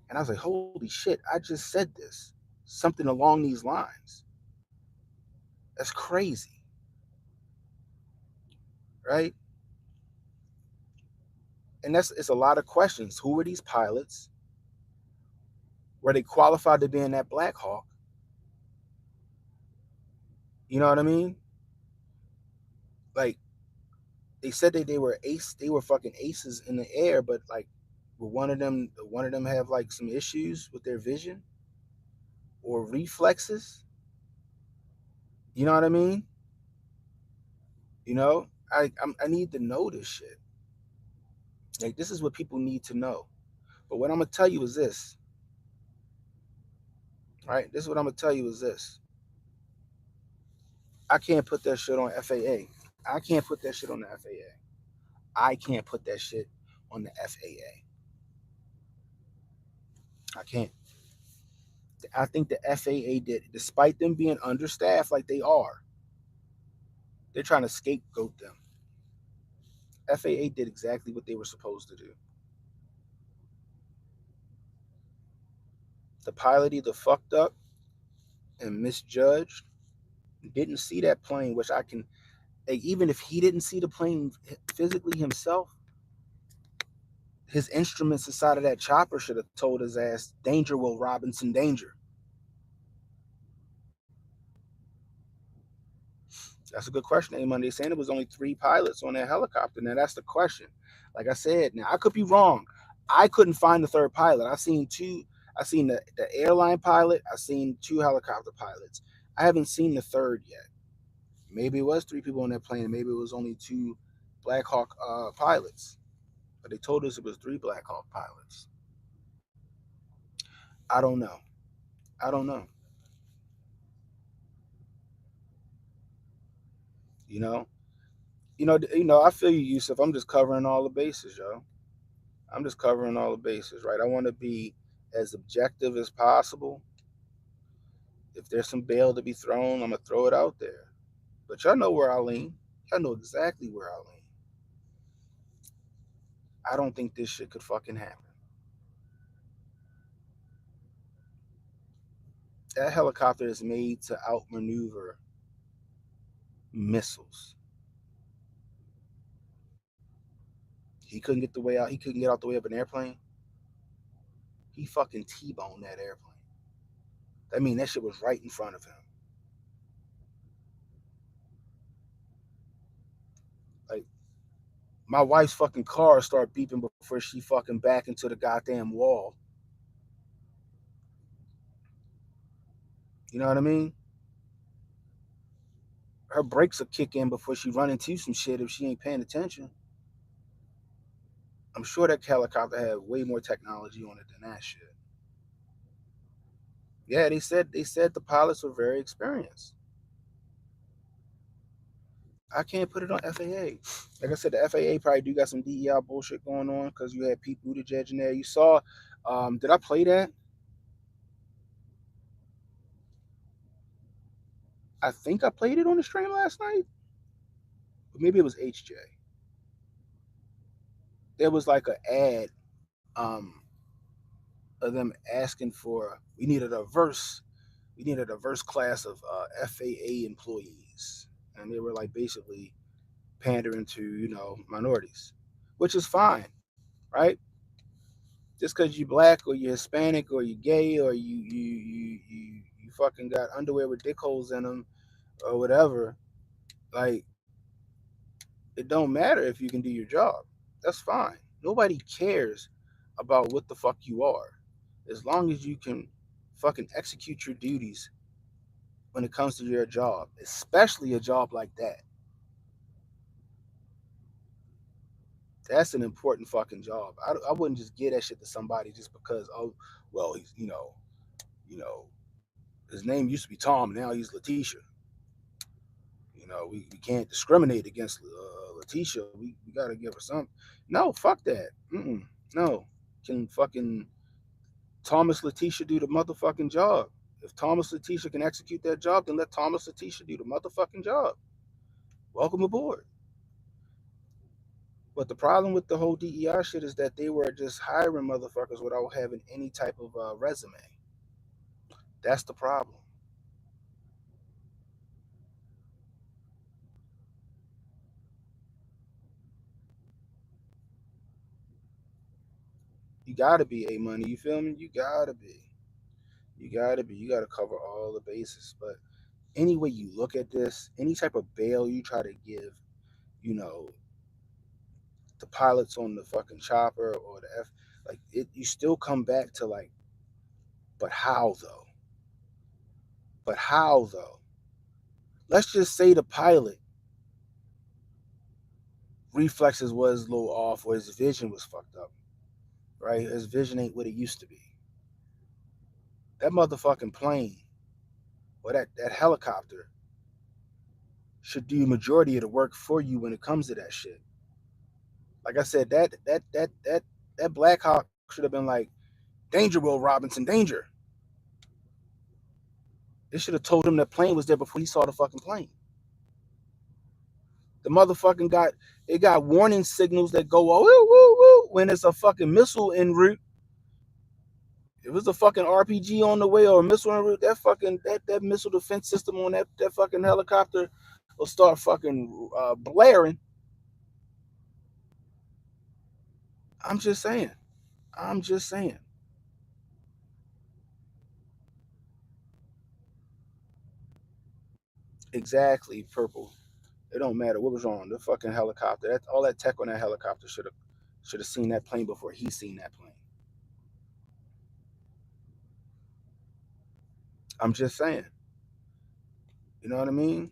And I was like, holy shit, I just said this. Something along these lines. That's crazy, right? And that's it's a lot of questions. Who were these pilots? Were they qualified to be in that Black Hawk? You know what I mean? Like they said that they were fucking aces in the air, but like will one of them have like some issues with their vision or reflexes? You know what I mean? You know, I need to know this shit. Like this is what people need to know. But what I'm gonna tell you is this, right? This is what I'm gonna tell you is this. I can't put that shit on FAA. I can't put that shit on the FAA. I can't put that shit on the FAA. I can't. I think the FAA did, despite them being understaffed like they are, they're trying to scapegoat them. FAA did exactly what they were supposed to do. The pilot either fucked up and misjudged, didn't see that plane, which I can, like, even if he didn't see the plane physically himself, his instruments inside of that chopper should have told his ass, "Danger, Will Robinson, danger." That's a good question, A Monday. Saying it was only 3 pilots on that helicopter. Now that's the question. Like I said, now I could be wrong. I couldn't find the third pilot. I seen two. I seen the airline pilot. I seen 2 helicopter pilots. I haven't seen the third yet. Maybe it was 3 people on that plane. Maybe it was only 2 Black Hawk pilots. But they told us it was 3 Black Hawk pilots. I don't know. I don't know. You know. I feel you, Yusuf. I'm just covering all the bases, yo. I'm just covering all the bases, right? I want to be as objective as possible. If there's some bail to be thrown, I'm gonna throw it out there. But y'all know where I lean. Y'all know exactly where I lean. I don't think this shit could fucking happen. That helicopter is made to outmaneuver missiles. He couldn't get the way out. He couldn't get out the way of an airplane. He fucking T-boned that airplane. I mean, that shit was right in front of him. Like my wife's fucking car started beeping before she fucking back into the goddamn wall. You know what I mean? Her brakes will kick in before she run into some shit if she ain't paying attention. I'm sure that helicopter had way more technology on it than that shit. Yeah, they said the pilots were very experienced. I can't put it on FAA. Like I said, the FAA probably do got some DEI bullshit going on because you had Pete Buttigieg in there. You saw, did I play that? I think I played it on the stream last night. But maybe it was HJ. There was like an ad of them asking for we need a diverse class of FAA employees, and they were like basically pandering to minorities, which is fine, right? Just because you black or you're Hispanic or you're gay or you fucking got underwear with dick holes in them or whatever, like it don't matter if you can do your job. That's fine. Nobody cares about what the fuck you are, as long as you can fucking execute your duties when it comes to your job, especially a job like that. That's an important fucking job. I wouldn't just give that shit to somebody just because, oh, well, he's, you know, his name used to be Tom, and now he's Letitia. We can't discriminate against Letitia. We gotta give her some. No, fuck that. Mm-mm. No, can fucking Thomas Letitia do the motherfucking job. If Thomas Letitia can execute that job, then let Thomas Letitia do the motherfucking job. Welcome aboard. But the problem with the whole DEI shit is that they were just hiring motherfuckers without having any type of resume. That's the problem. You gotta be A money. You feel me? You gotta be. You gotta be. You gotta cover all the bases. But any way you look at this, any type of bail you try to give, you know, the pilots on the fucking chopper or the like it, you still come back to like, but how though? But how though? Let's just say the pilot reflexes was a little off or his vision was fucked up, right? His vision ain't what it used to be. That motherfucking plane or that helicopter should do majority of the work for you when it comes to that shit. Like I said, that Black Hawk should have been like, danger, Will Robinson, danger. They should have told him that plane was there before he saw the fucking plane. The motherfucking got warning signals that go woo woo woo when it's a fucking missile en route. If it's a fucking RPG on the way or a missile en route, that fucking that missile defense system on that fucking helicopter will start fucking blaring. I'm just saying. I'm just saying. Exactly, purple. It don't matter what was wrong. The fucking helicopter. That all that tech on that helicopter should have seen that plane before he seen that plane. I'm just saying. You know what I mean?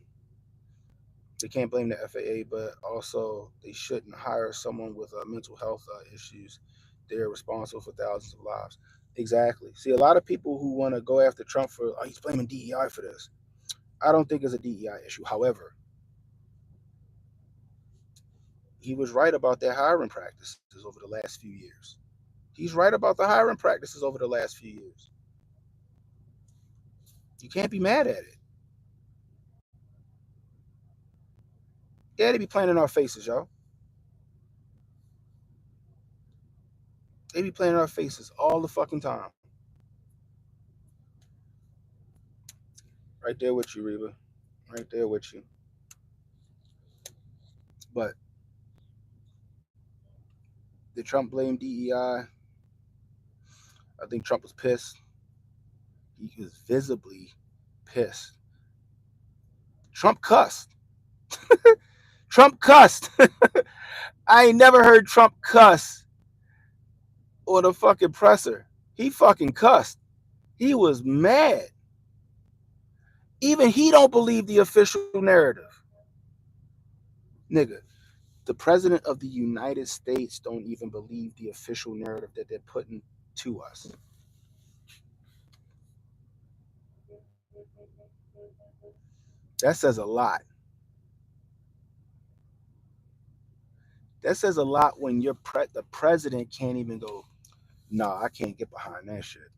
They can't blame the FAA, but also they shouldn't hire someone with mental health issues. They're responsible for thousands of lives. Exactly. See, a lot of people who want to go after Trump for, oh, he's blaming DEI for this. I don't think it's a DEI issue. However, he was right about their hiring practices over the last few years. He's right about the hiring practices over the last few years. You can't be mad at it. Yeah, they be playing in our faces, y'all. They be playing in our faces all the fucking time. Right there with you, Reba. Right there with you. But did Trump blame DEI? I think Trump was pissed. He was visibly pissed. Trump cussed. Trump cussed. I ain't never heard Trump cuss on a fucking presser. He fucking cussed. He was mad. Even he don't believe the official narrative. Nigga, the president of the United States don't even believe the official narrative that they're putting to us. That says a lot. That says a lot when the president can't even go, nah, I can't get behind that shit.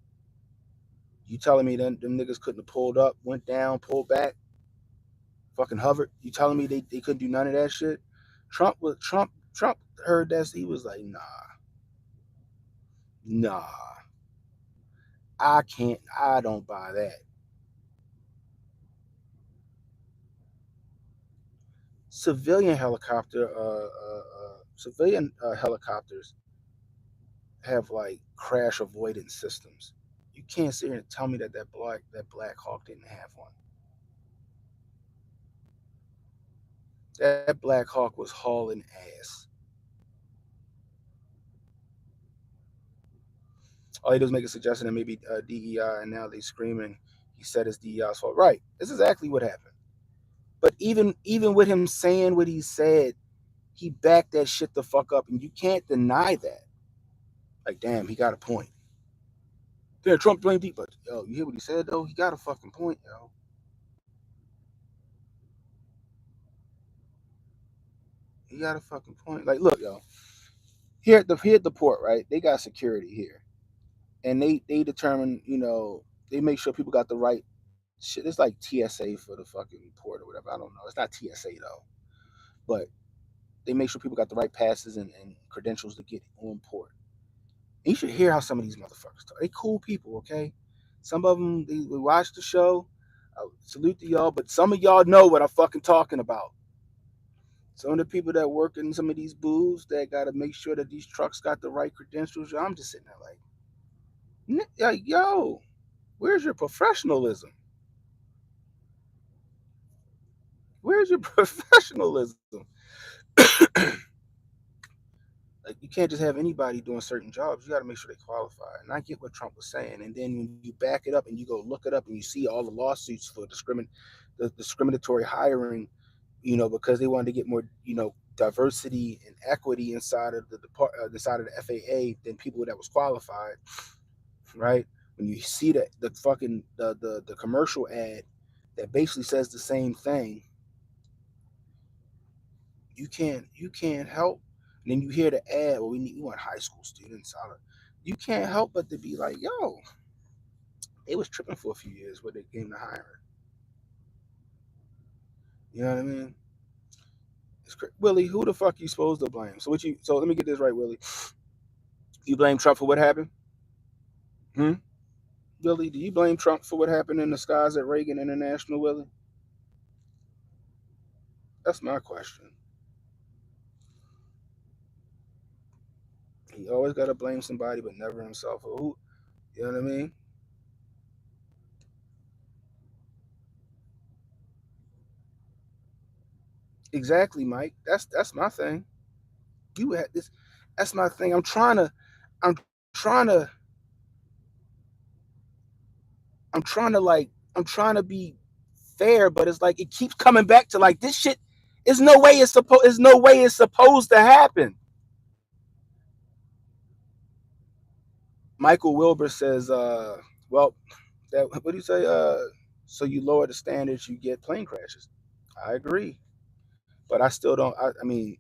You telling me them niggas couldn't have pulled up, went down, pulled back, fucking hovered? You telling me they couldn't do none of that shit? Trump heard that, he was like, nah, I don't buy that. Civilian helicopters have like crash avoidance systems. You can't sit here and tell me that Black Hawk didn't have one. That Black Hawk was hauling ass. All he does is make a suggestion that maybe DEI, and now they screaming he said it's DEI's fault. Right. This is exactly what happened. But even with him saying what he said, he backed that shit the fuck up, and you can't deny that. Like, damn, he got a point. Yeah, Trump blamed people. Yo, you hear what he said though? He got a fucking point, yo. He got a fucking point. Like, look, yo. Here at the port, right? They got security here. and they determine, they make sure people got the right shit. It's like TSA for the fucking port or whatever. I don't know. It's not TSA though, but they make sure people got the right passes and credentials to get on port. And you should hear how some of these motherfuckers talk. They cool people, okay? Some of them they watch the show. I salute to y'all, but some of y'all know what I'm fucking talking about. Some of the people that work in some of these booths that got to make sure that these trucks got the right credentials. I'm just sitting there like, yo, where's your professionalism? Where's your professionalism? Like, you can't just have anybody doing certain jobs. You got to make sure they qualify. And I get what Trump was saying. And then when you back it up and you go look it up and you see all the lawsuits for the discriminatory hiring, because they wanted to get more, diversity and equity inside of the side of the FAA than people that was qualified, right? When you see the fucking the commercial ad that basically says the same thing, you can't help. And then you hear the ad, well, we want high school students. You can't help but to be like, yo, they was tripping for a few years when they came to hiring. You know what I mean? Willie, who the fuck you supposed to blame? So let me get this right, Willie. You blame Trump for what happened? Hmm? Willie, do you blame Trump for what happened in the skies at Reagan International, Willie? That's my question. He always got to blame somebody, but never himself. Or who? You know what I mean? Exactly, Mike. That's my thing. You had this. That's my thing. I'm trying to, I'm trying to be fair, but it's like it keeps coming back to like this shit. There's no way it's supposed to happen. Michael Wilbur says, well, that what do you say? So you lower the standards, you get plane crashes. I agree, but I still don't. I mean,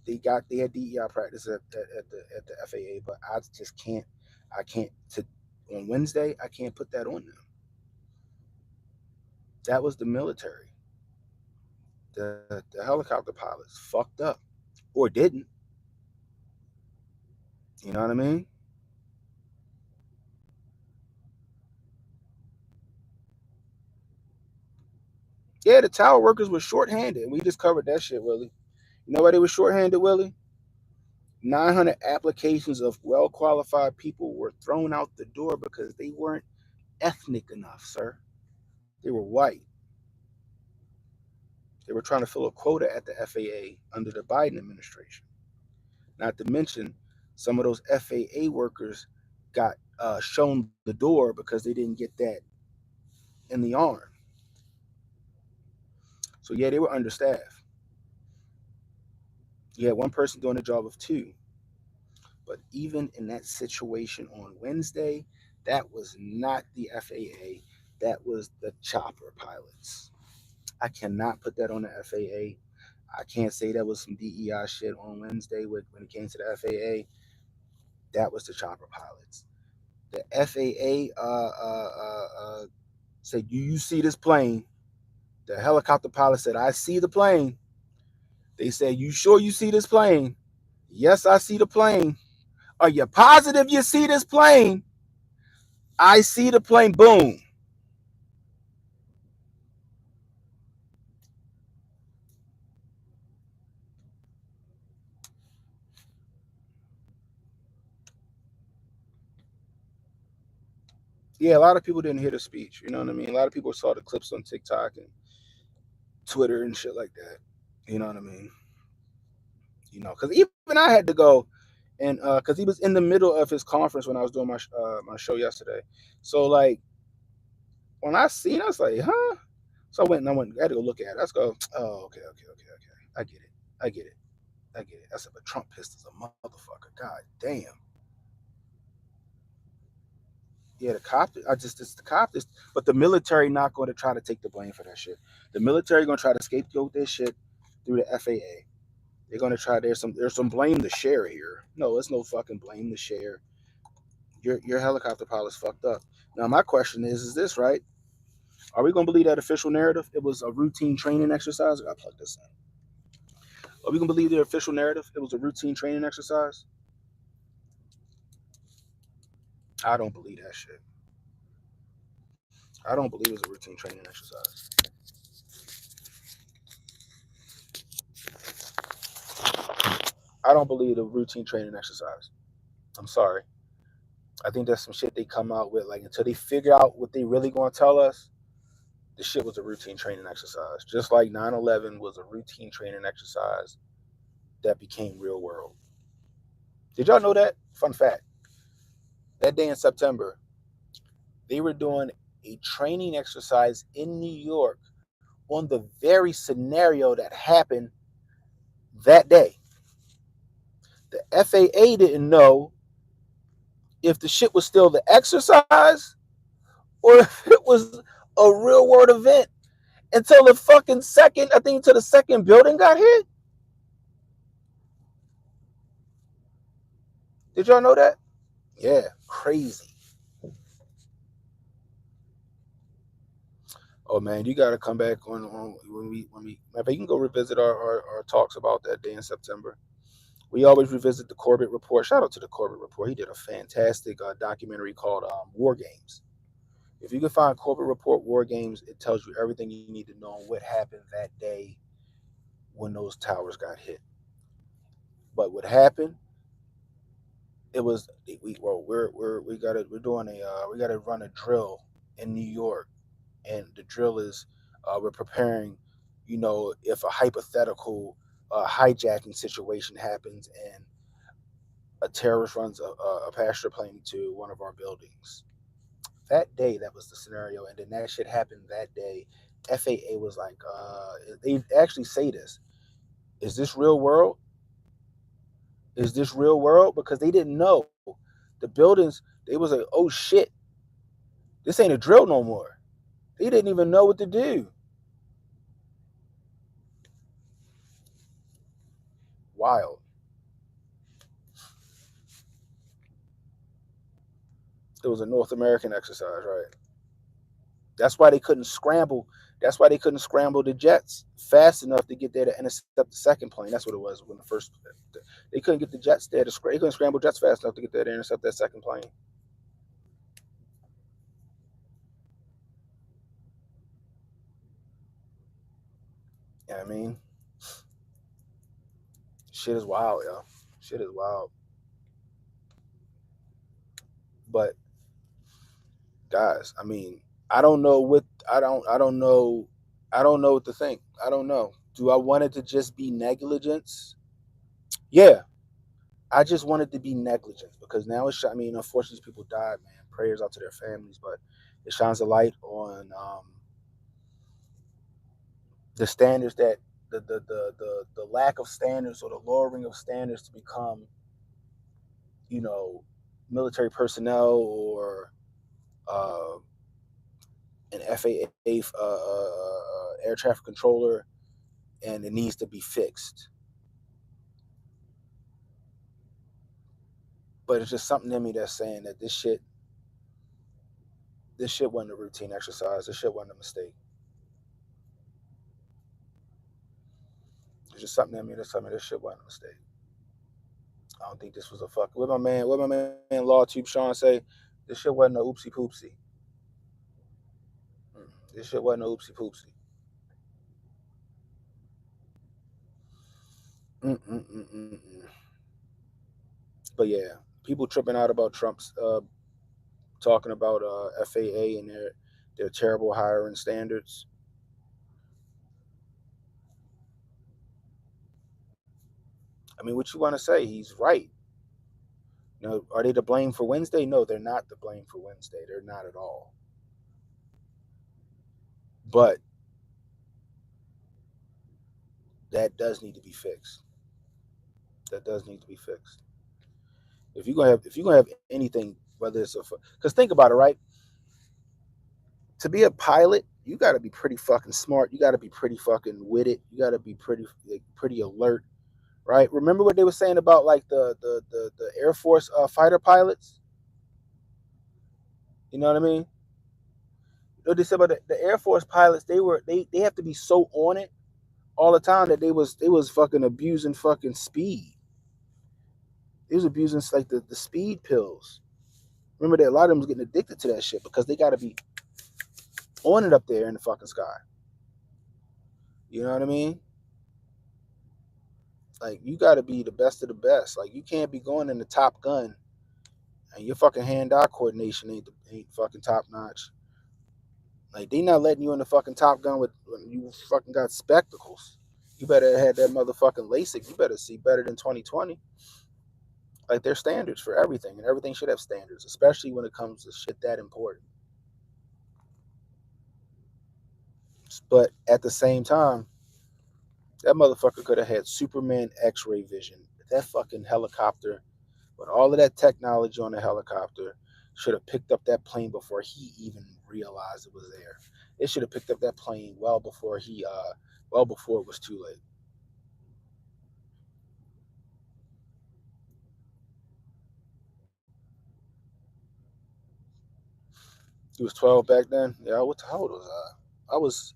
they had DEI practice at the FAA, but I just can't. I can't to on Wednesday. I can't put that on them. That was the military. The helicopter pilots fucked up or didn't. You know what I mean? Yeah, the tower workers were shorthanded. We just covered that shit, Willie. You know why they were shorthanded, Willie? 900 applications of well qualified people were thrown out the door because they weren't ethnic enough, sir. They were white. They were trying to fill a quota at the FAA under the Biden administration. Not to mention, some of those FAA workers got shown the door because they didn't get that in the arm. So, yeah, they were understaffed. You had one person doing the job of two. But even in that situation on Wednesday, that was not the FAA. That was the chopper pilots. I cannot put that on the FAA. I can't say that was some DEI shit on Wednesday when it came to the FAA. That was the chopper pilots. The FAA said, "Do you see this plane?" The helicopter pilot said, "I see the plane." They said, "You sure you see this plane?" "Yes, I see the plane." "Are you positive you see this plane?" "I see the plane." Boom. Yeah, a lot of people didn't hear the speech. You know what I mean? A lot of people saw the clips on TikTok and Twitter and shit like that. You know what I mean? Because even I had to go, and because he was in the middle of his conference when I was doing my show yesterday. So like when I seen, I was like, huh? So I had to go look at it. Let's go. Oh, okay. I get it. I get it. I get it. I said, but Trump pissed as a motherfucker. God damn. Yeah, the cop. It's the cop. But the military not going to try to take the blame for that shit. The military going to try to scapegoat this shit through the FAA. They're going to try. There's some blame to share here. No, it's no fucking blame to share. Your helicopter pilot's fucked up. Now my question is this right? Are we gonna believe that official narrative? It was a routine training exercise. I gotta plug this in. Are we gonna believe the official narrative? It was a routine training exercise. I don't believe that shit. I don't believe it was a routine training exercise. I don't believe the routine training exercise. I'm sorry. I think that's some shit they come out with like until they figure out what they really gonna tell us. The shit was a routine training exercise, just like 9/11 was a routine training exercise that became real world. Did y'all know that? Fun fact: that day in September, they were doing a training exercise in New York on the very scenario that happened that day. The FAA didn't know if the shit was still the exercise or if it was a real world event until the fucking second, I think, until the second building got hit. Did y'all know that? Yeah, crazy. Oh man, you got to come back on when we. Maybe you can go revisit our talks about that day in September. We always revisit the Corbett Report. Shout out to the Corbett Report. He did a fantastic documentary called War Games. If you can find Corbett Report War Games, it tells you everything you need to know on what happened that day when those towers got hit. But what happened? It was we're doing we gotta run a drill in New York, and the drill is we're preparing, if a hypothetical hijacking situation happens and a terrorist runs a passenger plane into one of our buildings. That day, that was the scenario, and then that shit happened that day. FAA was like, they actually say this: "Is this real world? Is this real world?" Because they didn't know the buildings. They was like, "Oh shit, this ain't a drill no more." They didn't even know what to do. Wild. It was a North American exercise, right? That's why they couldn't scramble. That's why they couldn't scramble the jets fast enough to get there to intercept the second plane. That's what it was when the first. They couldn't get the jets there to. They couldn't scramble jets fast enough to get there to intercept that second plane. You know what I mean? Shit is wild, yo. Shit is wild. But guys, I mean, I don't know what I don't know. I don't know what to think. I don't know. Do I want it to just be negligence? Yeah, I just want it to be negligence because now it's. I mean, unfortunately, people died, man. Prayers out to their families, but it shines a light on the standards that the lack of standards or the lowering of standards to become, you know, military personnel or uh, an FAA air traffic controller, and it needs to be fixed. But it's just something in me that's saying that this shit wasn't a routine exercise. This shit wasn't a mistake. There's just something in me that's telling me this shit wasn't a mistake. I don't think this was a fuck. What my man Law Tube Sean say? This shit wasn't a oopsie poopsie. This shit wasn't a oopsie poopsie. Mm-mm-mm-mm-mm. But yeah, people tripping out about Trump's talking about FAA and their terrible hiring standards. I mean, what you want to say? He's right. Are they to blame for Wednesday? No, they're not to blame for Wednesday. They're not at all. But that does need to be fixed. That does need to be fixed. If you're gonna have anything, whether it's because think about it, right? To be a pilot, you got to be pretty fucking smart. You got to be pretty fucking with it. You got to be pretty alert, right? Remember what they were saying about like the Air Force fighter pilots? You know what I mean? What they said about the Air Force pilots, they have to be so on it all the time that they was fucking abusing fucking speed. They was abusing like the speed pills. Remember that a lot of them was getting addicted to that shit because they got to be on it up there in the fucking sky. You know what I mean? Like you got to be the best of the best. Like you can't be going in the Top Gun and your fucking hand-eye coordination ain't fucking top notch. Like they not letting you in the fucking Top Gun with when you fucking got spectacles. You better have that motherfucking LASIK. You better see better than 2020. Like there's standards for everything, and everything should have standards, especially when it comes to shit that important. But at the same time, that motherfucker could have had Superman X-ray vision. That fucking helicopter, with all of that technology on the helicopter, should have picked up that plane before he even realized it was there. It should have picked up that plane well before it was too late. He was 12 back then. Yeah, how old was I? I was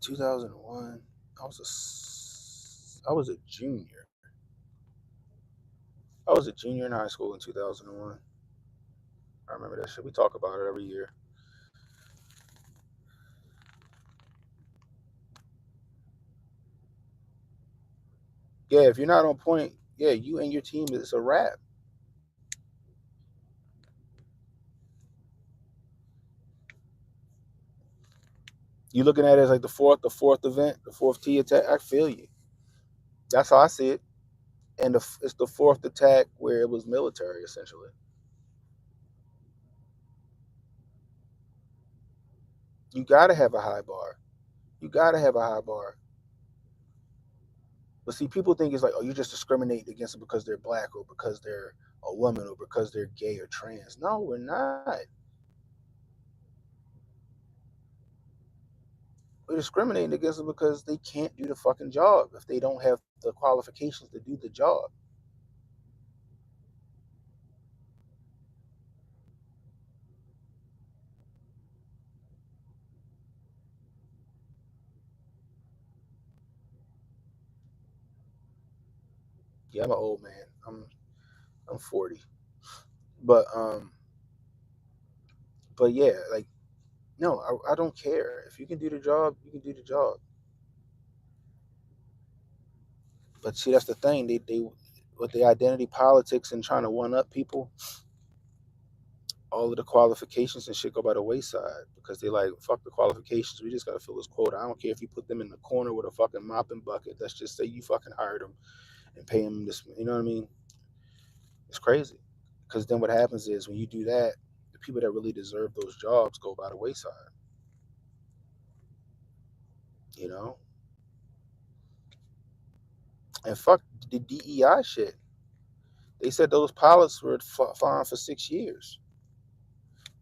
2001. I was a junior. I was a junior in high school in 2001. I remember that shit. We talk about it every year. Yeah, if you're not on point, yeah, you and your team is a wrap. You looking at it as like the fourth event, the fourth T attack. I feel you. That's how I see it. And it's the fourth attack where it was military essentially. You gotta have a high bar. You gotta have a high bar. But see, people think it's like, oh, you're just discriminating against them because they're black or because they're a woman or because they're gay or trans. No, we're not. We're discriminating against them because they can't do the fucking job if they don't have the qualifications to do the job. Yeah, I'm an old man. I'm 40. But yeah, like no, I don't care. If you can do the job, you can do the job. But see, that's the thing. They with the identity politics and trying to one up people, all of the qualifications and shit go by the wayside because they like fuck the qualifications. We just gotta fill this quota. I don't care if you put them in the corner with a fucking mopping bucket. Let's just say you fucking hired them and pay them this. You know what I mean? It's crazy. Because then what happens is when you do that, the people that really deserve those jobs go by the wayside. You know, and fuck the DEI shit. They said those pilots were fine for 6 years.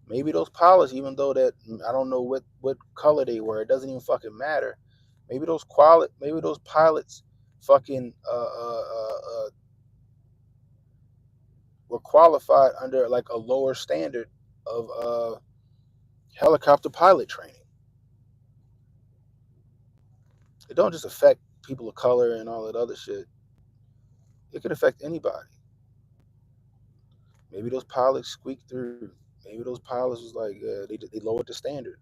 Maybe those pilots, even though that I don't know what color they were, it doesn't even fucking matter. Maybe those pilots fucking were qualified under like a lower standard of helicopter pilot training. It don't just affect people of color and all that other shit. It could affect anybody. Maybe those pilots squeaked through. Maybe those pilots was like they lowered the standard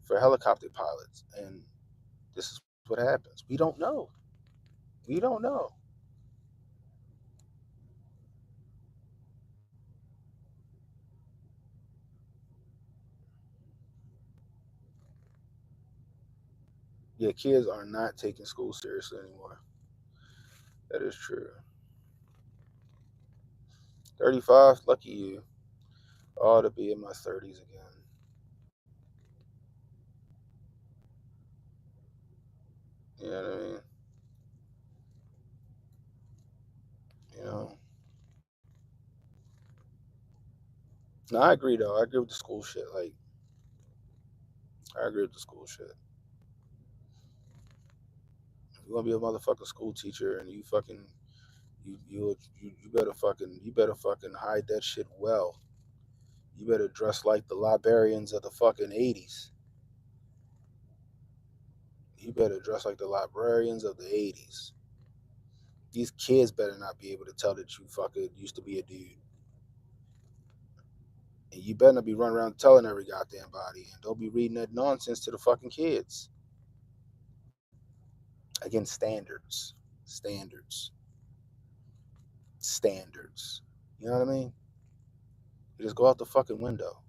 for helicopter pilots, and this is what happens. We don't know. We don't know. Yeah, kids are not taking school seriously anymore. That is true. 35, lucky you. I ought to be in my 30s again. You know what I mean? You know. No, I agree though. I agree with the school shit. Like, I agree with the school shit. If you want to be a motherfucking school teacher and you fucking you better fucking hide that shit well. You better dress like the librarians of the fucking 80s. You better dress like the librarians of the 80s. These kids better not be able to tell that you fucking used to be a dude. And you better not be running around telling every goddamn body. And don't be reading that nonsense to the fucking kids. Again, standards. Standards. Standards. You know what I mean? You just go out the fucking window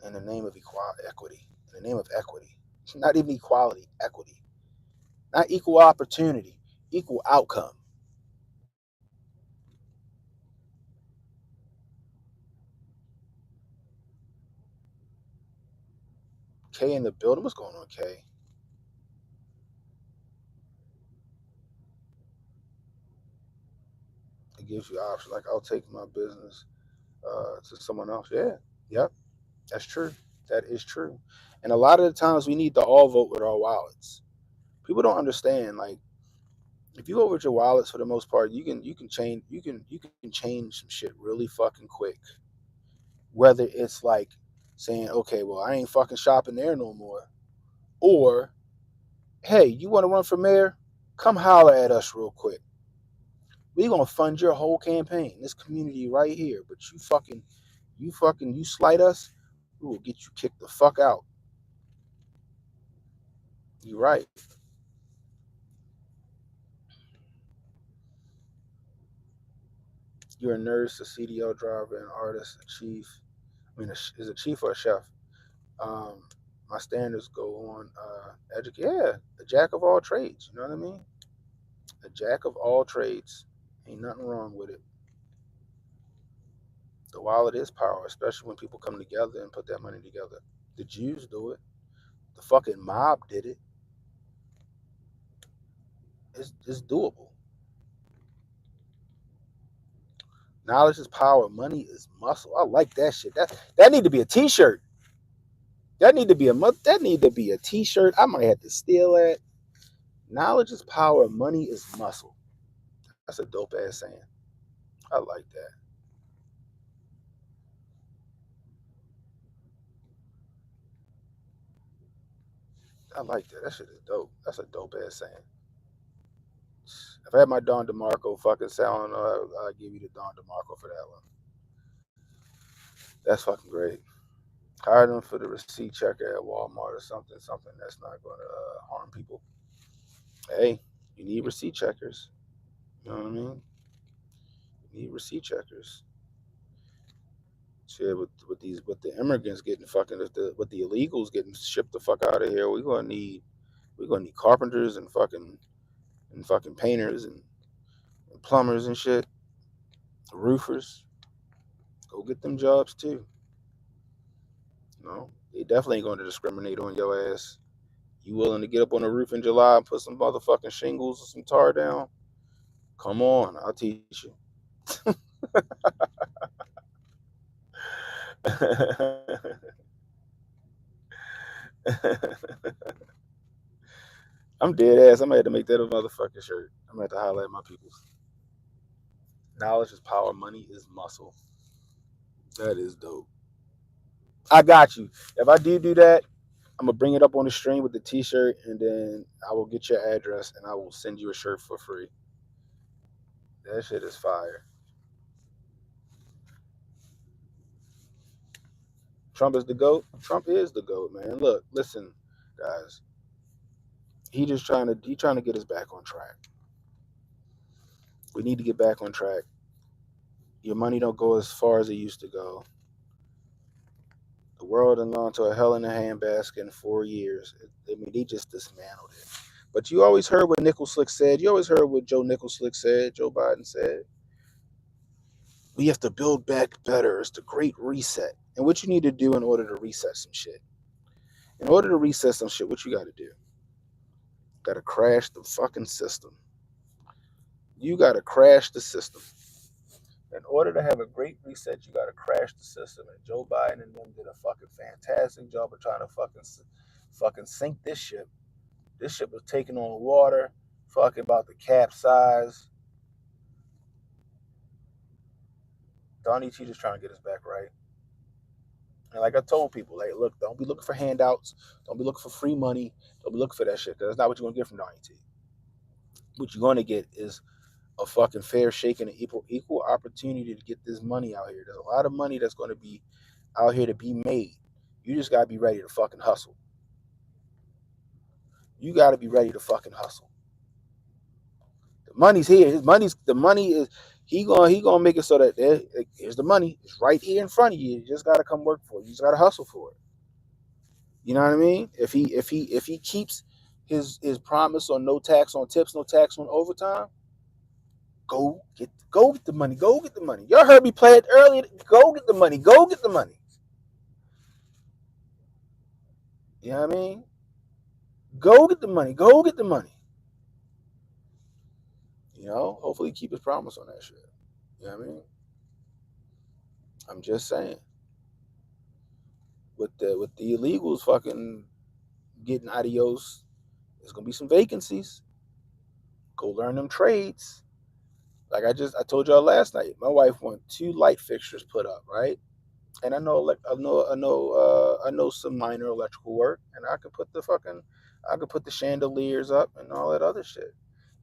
in the name of equity. In the name of equity. Not even equality, equity. Not equal opportunity, equal outcome. K in the building. What's going on, K? It gives you options. Like, I'll take my business to someone else. Yeah. Yep. That's true. That is true. And a lot of the times we need to all vote with our wallets. People don't understand. Like, if you vote with your wallets for the most part, you can change some shit really fucking quick. Whether it's like saying, okay, well, I ain't fucking shopping there no more, or hey, you want to run for mayor? Come holler at us real quick. We gonna fund your whole campaign. This community right here, but you slight us, we will get you kicked the fuck out. You right. You're a nurse, a CDL driver, an artist, a chief. I mean, is a chief or a chef? Um, my standards go on educate. Yeah, a jack of all trades. You know what I mean? A jack of all trades. Ain't nothing wrong with it. The wallet is power, especially when people come together and put that money together. The Jews do it. The fucking mob did it. It's doable. Knowledge is power. Money is muscle. I like that shit. That need to be a T-shirt. That need to be a T-shirt. I might have to steal that. Knowledge is power. Money is muscle. That's a dope ass saying. I like that. I like that. That shit is dope. That's a dope ass saying. If I had my Don DeMarco fucking sound, I'll give you the Don DeMarco for that one. That's fucking great. Hire them for the receipt checker at Walmart or something that's not going to harm people. Hey, you need receipt checkers. You know what I mean? You need receipt checkers. Shit, with the immigrants getting fucking with the illegals getting shipped the fuck out of here, we're gonna need carpenters and fucking painters and plumbers and shit, roofers. Go get them jobs too. They definitely ain't gonna discriminate on your ass. You willing to get up on the roof in July and put some motherfucking shingles or some tar down? Come on, I'll teach you. I'm dead ass. I'm gonna have to make that a motherfucking shirt. I'm gonna have to highlight my people. Knowledge is power. Money is muscle. That is dope. I got you. If I do that, I'm gonna bring it up on the stream with the T-shirt, and then I will get your address, and I will send you a shirt for free. That shit is fire. Trump is the goat. Trump is the goat, man. Look, listen, guys. He trying to get us back on track. We need to get back on track. Your money don't go as far as it used to go. The world done gone to a hell in a handbasket in 4 years. I mean, they just dismantled it. But you always heard what Nickel Slick said. You always heard what Joe Nickel Slick said. Joe Biden said, we have to build back better. It's the great reset. And what you need to do in order to reset some shit. In order to reset some shit, what you got to do? Got to crash the fucking system. You got to crash the system. In order to have a great reset, you got to crash the system. And Joe Biden and them did a fucking fantastic job of trying to fucking sink this ship. This ship was taking on water, fucking about to capsize. Donnie T just trying to get us back right. And like I told people, like, look, don't be looking for handouts. Don't be looking for free money. Don't be looking for that shit, because that's not what you're gonna get from Donnie T. What you're gonna get is a fucking fair shake and an equal opportunity to get this money out here. There's a lot of money that's gonna be out here to be made. You just gotta be ready to fucking hustle. You gotta be ready to fucking hustle. The money's here. The money is he gonna make it so that here's the money. It's right here in front of you. You just gotta come work for it. You just gotta hustle for it. You know what I mean? If he keeps his promise on no tax on tips, no tax on overtime, go get the money. Go get the money. Y'all heard me play it earlier. Go get the money. Go get the money. You know what I mean? Go get the money. Go get the money. Hopefully keep his promise on that shit. You know what I mean? I'm just saying. With the illegals fucking getting adios, there's gonna be some vacancies. Go learn them trades. Like I told y'all last night, my wife want 2 light fixtures put up, right? And I know some minor electrical work, and I could put the chandeliers up and all that other shit.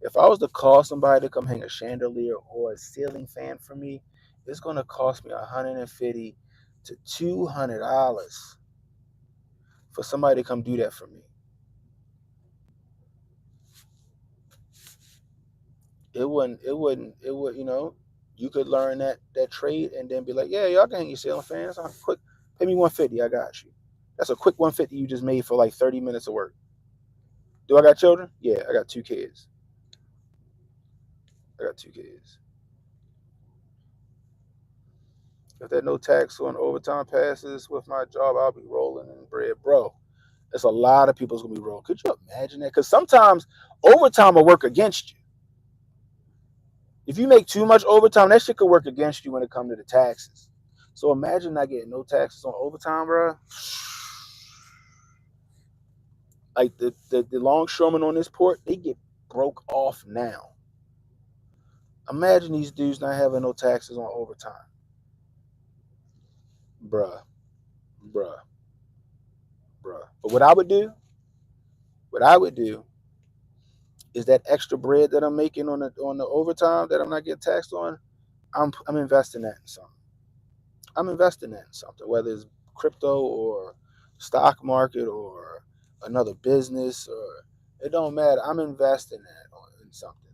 If I was to call somebody to come hang a chandelier or a ceiling fan for me, it's gonna cost me $150 to $200 for somebody to come do that for me. It wouldn't. You could learn that trade and then be like, yeah, y'all can hang your ceiling fans. Quick, pay me 150. I got you. That's a quick 150 you just made for like 30 minutes of work. Do I got children? Yeah, I got 2 kids. I got 2 kids. If there's no tax on overtime passes with my job, I'll be rolling in bread, bro. There's a lot of people's gonna be rolling. Could you imagine that? Because sometimes overtime will work against you. If you make too much overtime, that shit could work against you when it comes to the taxes. So imagine not getting no taxes on overtime, bro. Like the longshoremen on this port, they get broke off now. Imagine these dudes not having no taxes on overtime, bruh, bruh, bruh. But what I would do, is that extra bread that I'm making on the overtime that I'm not getting taxed on. I'm investing that in something. I'm investing that in something, whether it's crypto or stock market or another business, or it don't matter. I'm investing that in something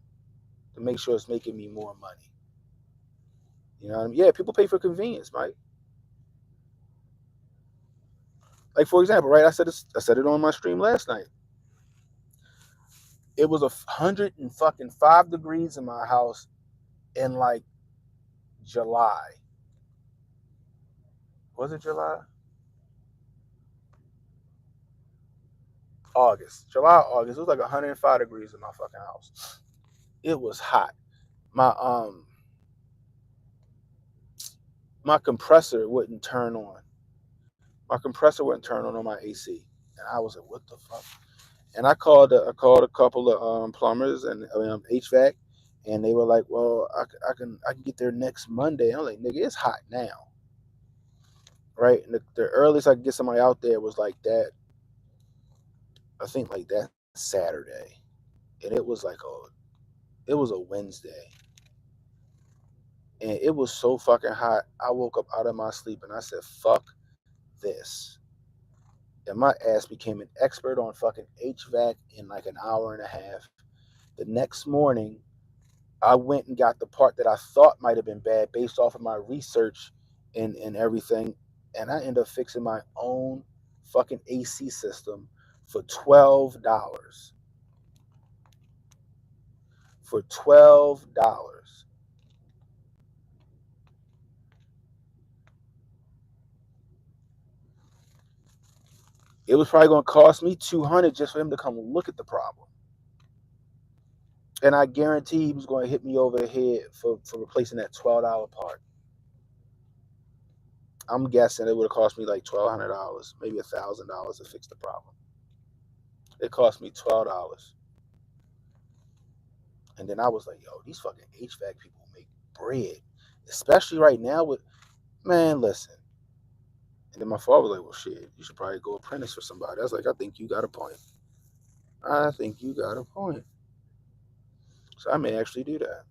to make sure it's making me more money. You know what I mean? Yeah, people pay for convenience, Mike. Like for example, right? I said it on my stream last night. It was 105 degrees in my house in like July. Was it July? August. July, August. It was like 105 degrees in my fucking house. It was hot. My my compressor wouldn't turn on. My compressor wouldn't turn on my AC. And I was like, what the fuck? And I called a couple of plumbers and HVAC, and they were like, well, I can get there next Monday. And I'm like, nigga, it's hot now, right? And the earliest I could get somebody out there was like that. I think like that Saturday, and it was a Wednesday, and it was so fucking hot. I woke up out of my sleep and I said, fuck this. And my ass became an expert on fucking HVAC in like an hour and a half. The next morning, I went and got the part that I thought might have been bad based off of my research and everything. And I ended up fixing my own fucking AC system for $12. For $12. It was probably going to cost me 200 just for him to come look at the problem. And I guarantee he was going to hit me over the head for replacing that $12 part. I'm guessing it would have cost me like $1,200, maybe $1,000 to fix the problem. It cost me $12. And then I was like, yo, these fucking HVAC people make bread. especially right now with man. Listen, and then my father was like, "Well, shit, you should probably go apprentice for somebody." I was like, "I think you got a point. I think you got a point." So I may actually do that,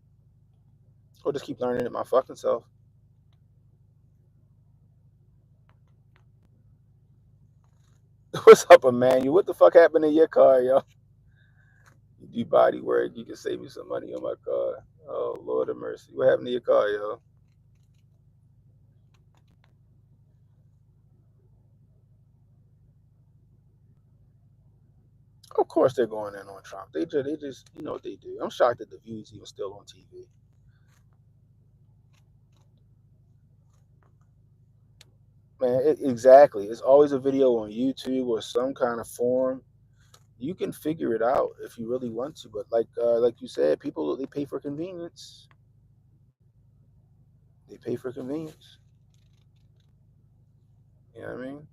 or just keep learning it my fucking self. What's up, Emmanuel? What the fuck happened in your car, yo? You do body work, you can save me some money on my car. Oh Lord of mercy, what happened to your car, yo? Of course they're going in on Trump. They just, you know what they do. I'm shocked that the View's even still on TV. Man, exactly. It's always a video on YouTube or some kind of forum. You can figure it out if you really want to, but like you said, people they pay for convenience. They pay for convenience. You know what I mean?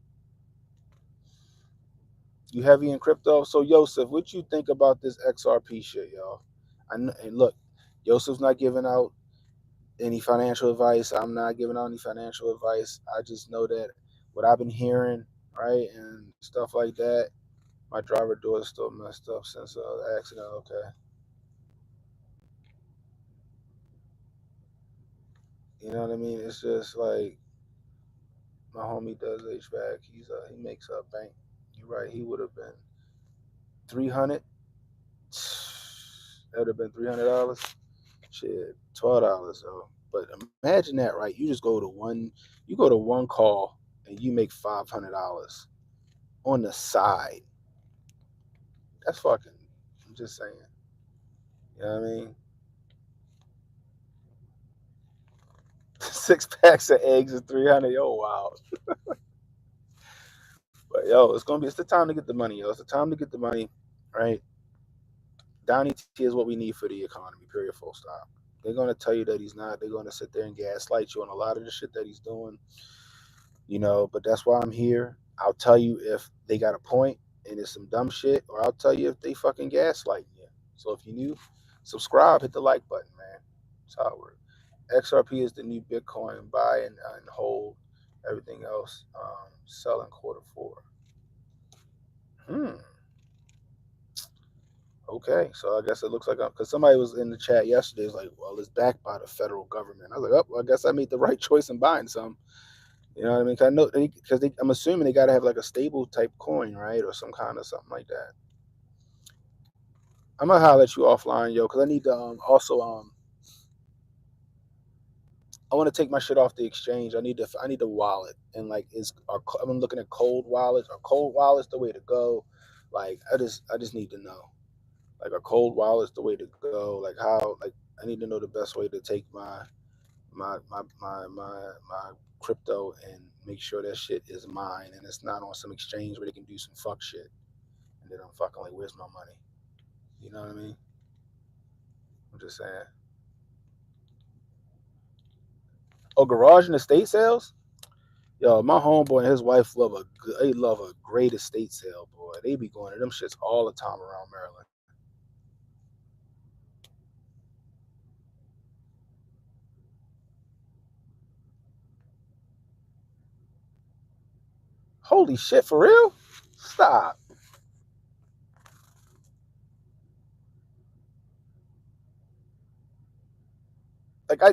You heavy in crypto, so Yosef, what you think about this XRP shit, y'all? And look, Yosef's not giving out any financial advice. I'm not giving out any financial advice. I just know that what I've been hearing, right, and stuff like that. My driver door is still messed up since the accident. Okay, you know what I mean? It's just like my homie does HVAC. He makes a bank. You're right. He would have been 300. That would have been $300. Shit, $12 though. But imagine that, right? You go to one call and you make $500 on the side. That's fucking. I'm just saying. You know what I mean? 6 packs of eggs is 300. Yo, wow. But yo, it's the time to get the money, yo. It's the time to get the money, right? Donnie T is what we need for the economy. Period. Full stop. They're gonna tell you that he's not. They're gonna sit there and gaslight you on a lot of the shit that he's doing. But that's why I'm here. I'll tell you if they got a point and it's some dumb shit, or I'll tell you if they fucking gaslighting you. So if you new, subscribe, hit the like button, man. That's how it works. XRP is the new Bitcoin. Buy and hold. Everything else, sell in quarter 4. Hmm. Okay, so I guess it looks like because somebody was in the chat yesterday. Was like, well, it's backed by the federal government. I was like, oh, well, I guess I made the right choice in buying some. You know what I mean? 'Cause I know because I'm assuming they got to have like a stable type coin, right, or some kind of something like that. I'm gonna holler at you offline, yo, because I need to also I want to take my shit off the exchange. I need a wallet and like I'm looking at cold wallets. Are cold wallets the way to go? Like I just need to know. Like a cold wallet's the way to go. Like how like I need to know the best way to take my crypto and make sure that shit is mine and it's not on some exchange where they can do some fuck shit and then I'm fucking like, where's my money? You know what I mean? I'm just saying. Oh, garage and estate sales? Yo, my homeboy and his wife they love a great estate sale, boy. They be going to them shits all the time around Maryland. Holy shit, for real? Stop.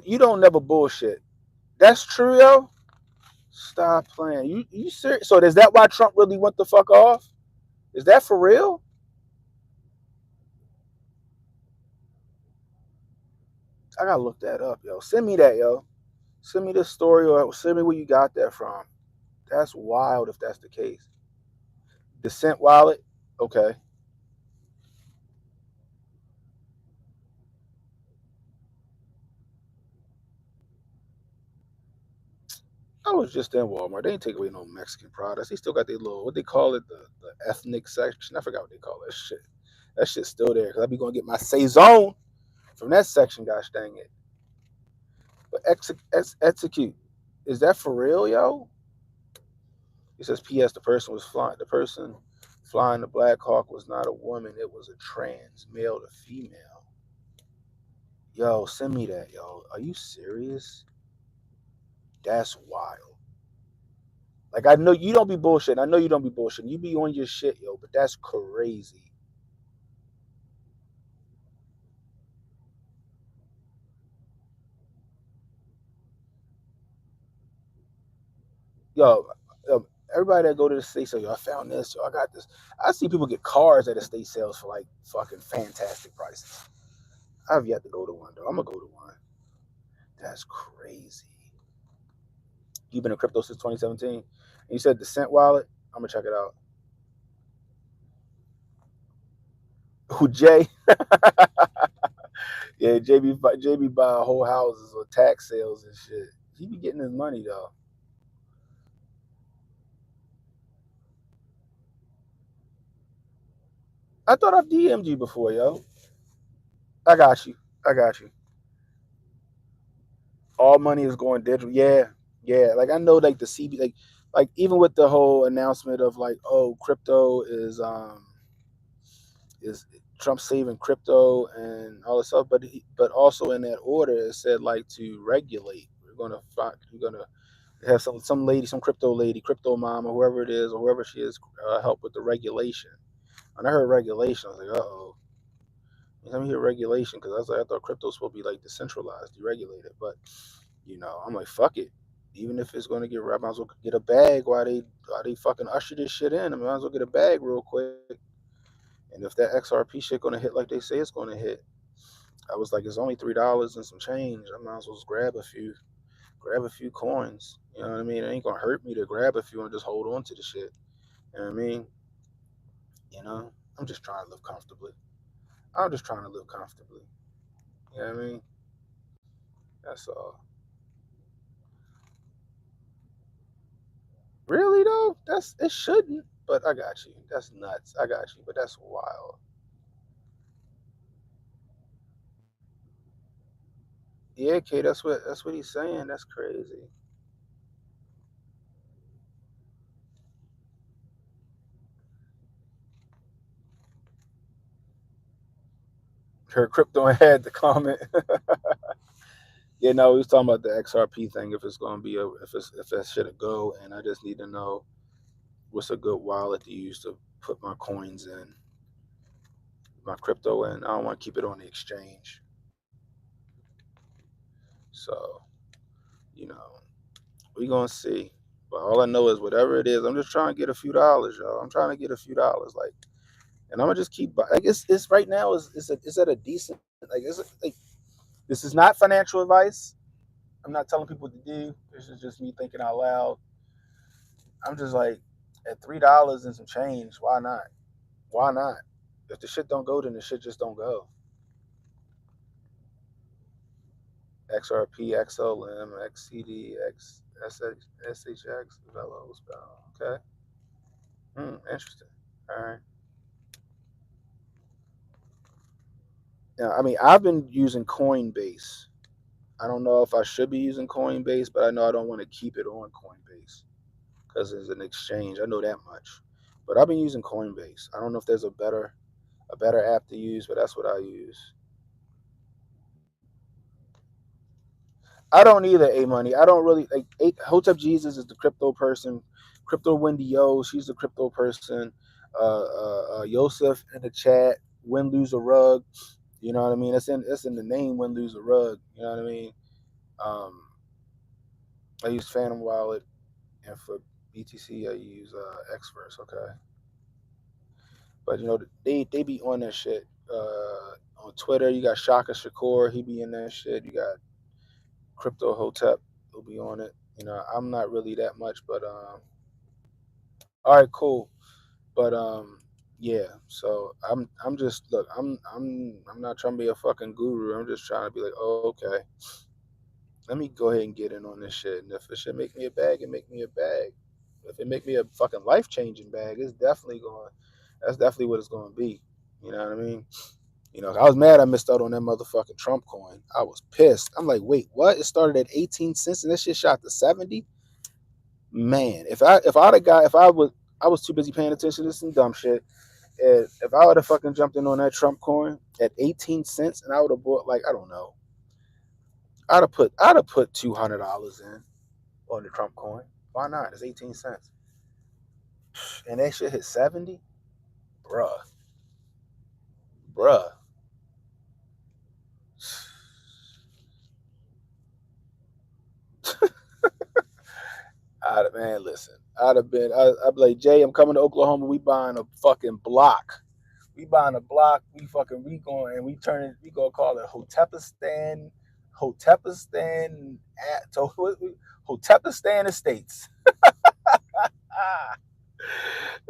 You don't never bullshit. That's true, yo. Stop playing. You serious? So is that why Trump really went the fuck off? Is that for real? I gotta look that up, yo. Send me that, yo. Send me the story or send me where you got that from. That's wild if that's the case. Descent wallet? Okay. I was just in Walmart. They ain't take away no Mexican products. They still got their little what they call it, the ethnic section. I forgot what they call that shit. That shit's still there because I be gonna get my saison from that section. Gosh dang it! But execute, is that for real, yo? It says P.S. The person flying the Black Hawk was not a woman. It was a trans male to female. Yo, send me that, yo. Are you serious? That's wild. Like I know you don't be bullshitting. I know you don't be bullshitting. You be on your shit, yo. But that's crazy. Yo, everybody that go to the state sale, yo, I found this, yo, I got this. I see people get cars at estate sales for like fucking fantastic prices. I've yet to go to one though. I'm gonna go to one. That's crazy. You've been in crypto since 2017. And you said Descent Wallet. I'm gonna check it out. Who Jay? Yeah, JB buying whole houses or tax sales and shit. He be getting his money though. I thought I've DM'd you before, yo. I got you. I got you. All money is going digital. Yeah, yeah. Like I know, like the CB, like even with the whole announcement of like, oh, crypto is Trump saving crypto and all this stuff, but also in that order it said like to regulate. We're gonna have some lady, some crypto lady, crypto mom, or whoever it is, or whoever she is, help with the regulation. When I heard regulation, I was like, uh oh. Let me hear regulation because I was like, I thought crypto was supposed to be like decentralized, deregulated. But I'm like, fuck it. Even if it's gonna get right, I might as well get a bag while they fucking usher this shit in. I might as well get a bag real quick. And if that XRP shit gonna hit like they say it's gonna hit, I was like, it's only $3 and some change. I might as well just grab a few coins. You know what I mean? It ain't gonna hurt me to grab a few and just hold on to the shit. You know what I mean? I'm just trying to live comfortably. I'm just trying to live comfortably. You know what I mean? That's all. Really though? It shouldn't. But I got you. That's nuts. I got you. But that's wild. Yeah, K. That's what he's saying. That's crazy. Her crypto had the comment. Yeah, no, we was talking about the XRP thing. If it's gonna be if that shit a go, and I just need to know what's a good wallet to use to put my coins in, my crypto in. I don't want to keep it on the exchange. So, you know, we gonna see. But all I know is whatever it is, I'm just trying to get a few dollars, y'all. I'm trying to get a few dollars, like, and I'm gonna just keep. Like, it's right now is at a decent like this is not financial advice. I'm not telling people what to do. This is just me thinking out loud. I'm just like at $3 and some change. Why not? Why not? If the shit don't go, then the shit just don't go. XRP, XLM, XCD, SHX, Velos, okay. Interesting. All right. Now, I mean, I've been using Coinbase. I don't know if I should be using Coinbase, but I know I don't want to keep it on Coinbase because it's an exchange. I know that much. But I've been using Coinbase. I don't know if there's a better app to use, but that's what I use. I don't either, A Money. I don't really like Hotep Jesus is the crypto person. Crypto Wendy O, she's the crypto person. Yosef in the chat, win lose a rug. You know what I mean? It's in the name, win lose a rug. You know what I mean? Um, I use Phantom Wallet, and for BTC I use Xverse. Okay, but they be on that shit. On Twitter, you got Shaka Shakur, he be in that shit. You got Crypto Hotep will be on it. I'm not really that much, but all right, cool. But yeah. So I'm just look. I'm not trying to be a fucking guru. I'm just trying to be like, oh, okay. Let me go ahead and get in on this shit. And if it should make me a bag, it make me a bag. If it make me a fucking life changing bag, it's definitely going. That's definitely what it's going to be. You know what I mean? I was mad I missed out on that motherfucking Trump coin. I was pissed. I'm like, wait, what? It started at 18 cents and this shit shot to 70. Man, if I was too busy paying attention to some dumb shit. If I would have fucking jumped in on that Trump coin at 18 cents and I would have bought like I don't know, I'd have put $200 in. on the Trump coin. Why not? It's 18 cents. And that shit hit 70? Bruh. Bruh. Man, listen. I'd be like, Jay, I'm coming to Oklahoma. We buying a fucking block. We buying a block. We going and we turn it. We gonna call it Hotepistan, Hotepistan Estates. Ah,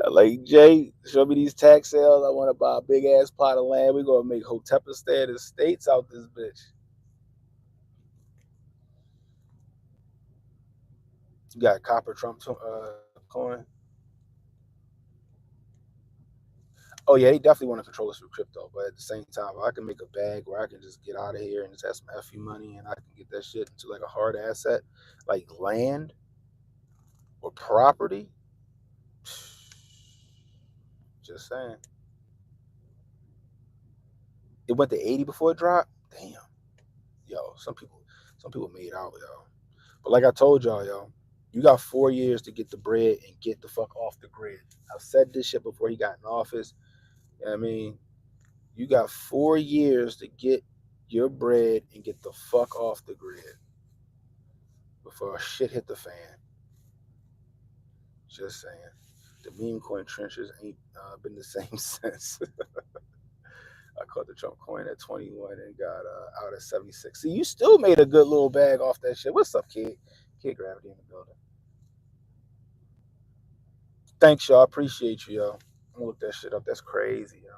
like Jay, show me these tax sales. I want to buy a big ass plot of land. We gonna make Hotepistan Estates out this bitch. You got copper Trump coin. Oh yeah, they definitely want to control us with crypto, but at the same time, if I can make a bag where I can just get out of here and just have some FU money, and I can get that shit into like a hard asset, like land or property. Just saying, it went to 80 before it dropped. Damn, yo, some people made out, yo. But like I told y'all, yo, you got 4 years to get the bread and get the fuck off the grid. I've said this shit before he got in office. You know what I mean, you got 4 years to get your bread and get the fuck off the grid before shit hit the fan. Just saying. The meme coin trenches ain't been the same since. I caught the Trump coin at 21 and got out at 76. See, you still made a good little bag off that shit. What's up, kid? Kid Gravity in the building. Thanks, y'all. Appreciate you, yo. I'm gonna look that shit up. That's crazy, yo.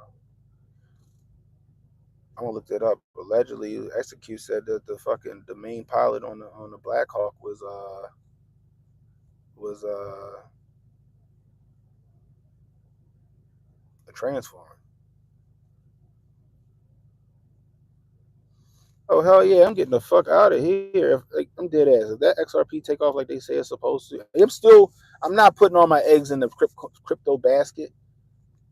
I'm gonna look that up. Allegedly, Execute said that the main pilot on the Black Hawk was a transformer. Oh hell yeah, I'm getting the fuck out of here. Like, I'm dead ass. If that XRP take off like they say it's supposed to, I'm not putting all my eggs in the crypto basket.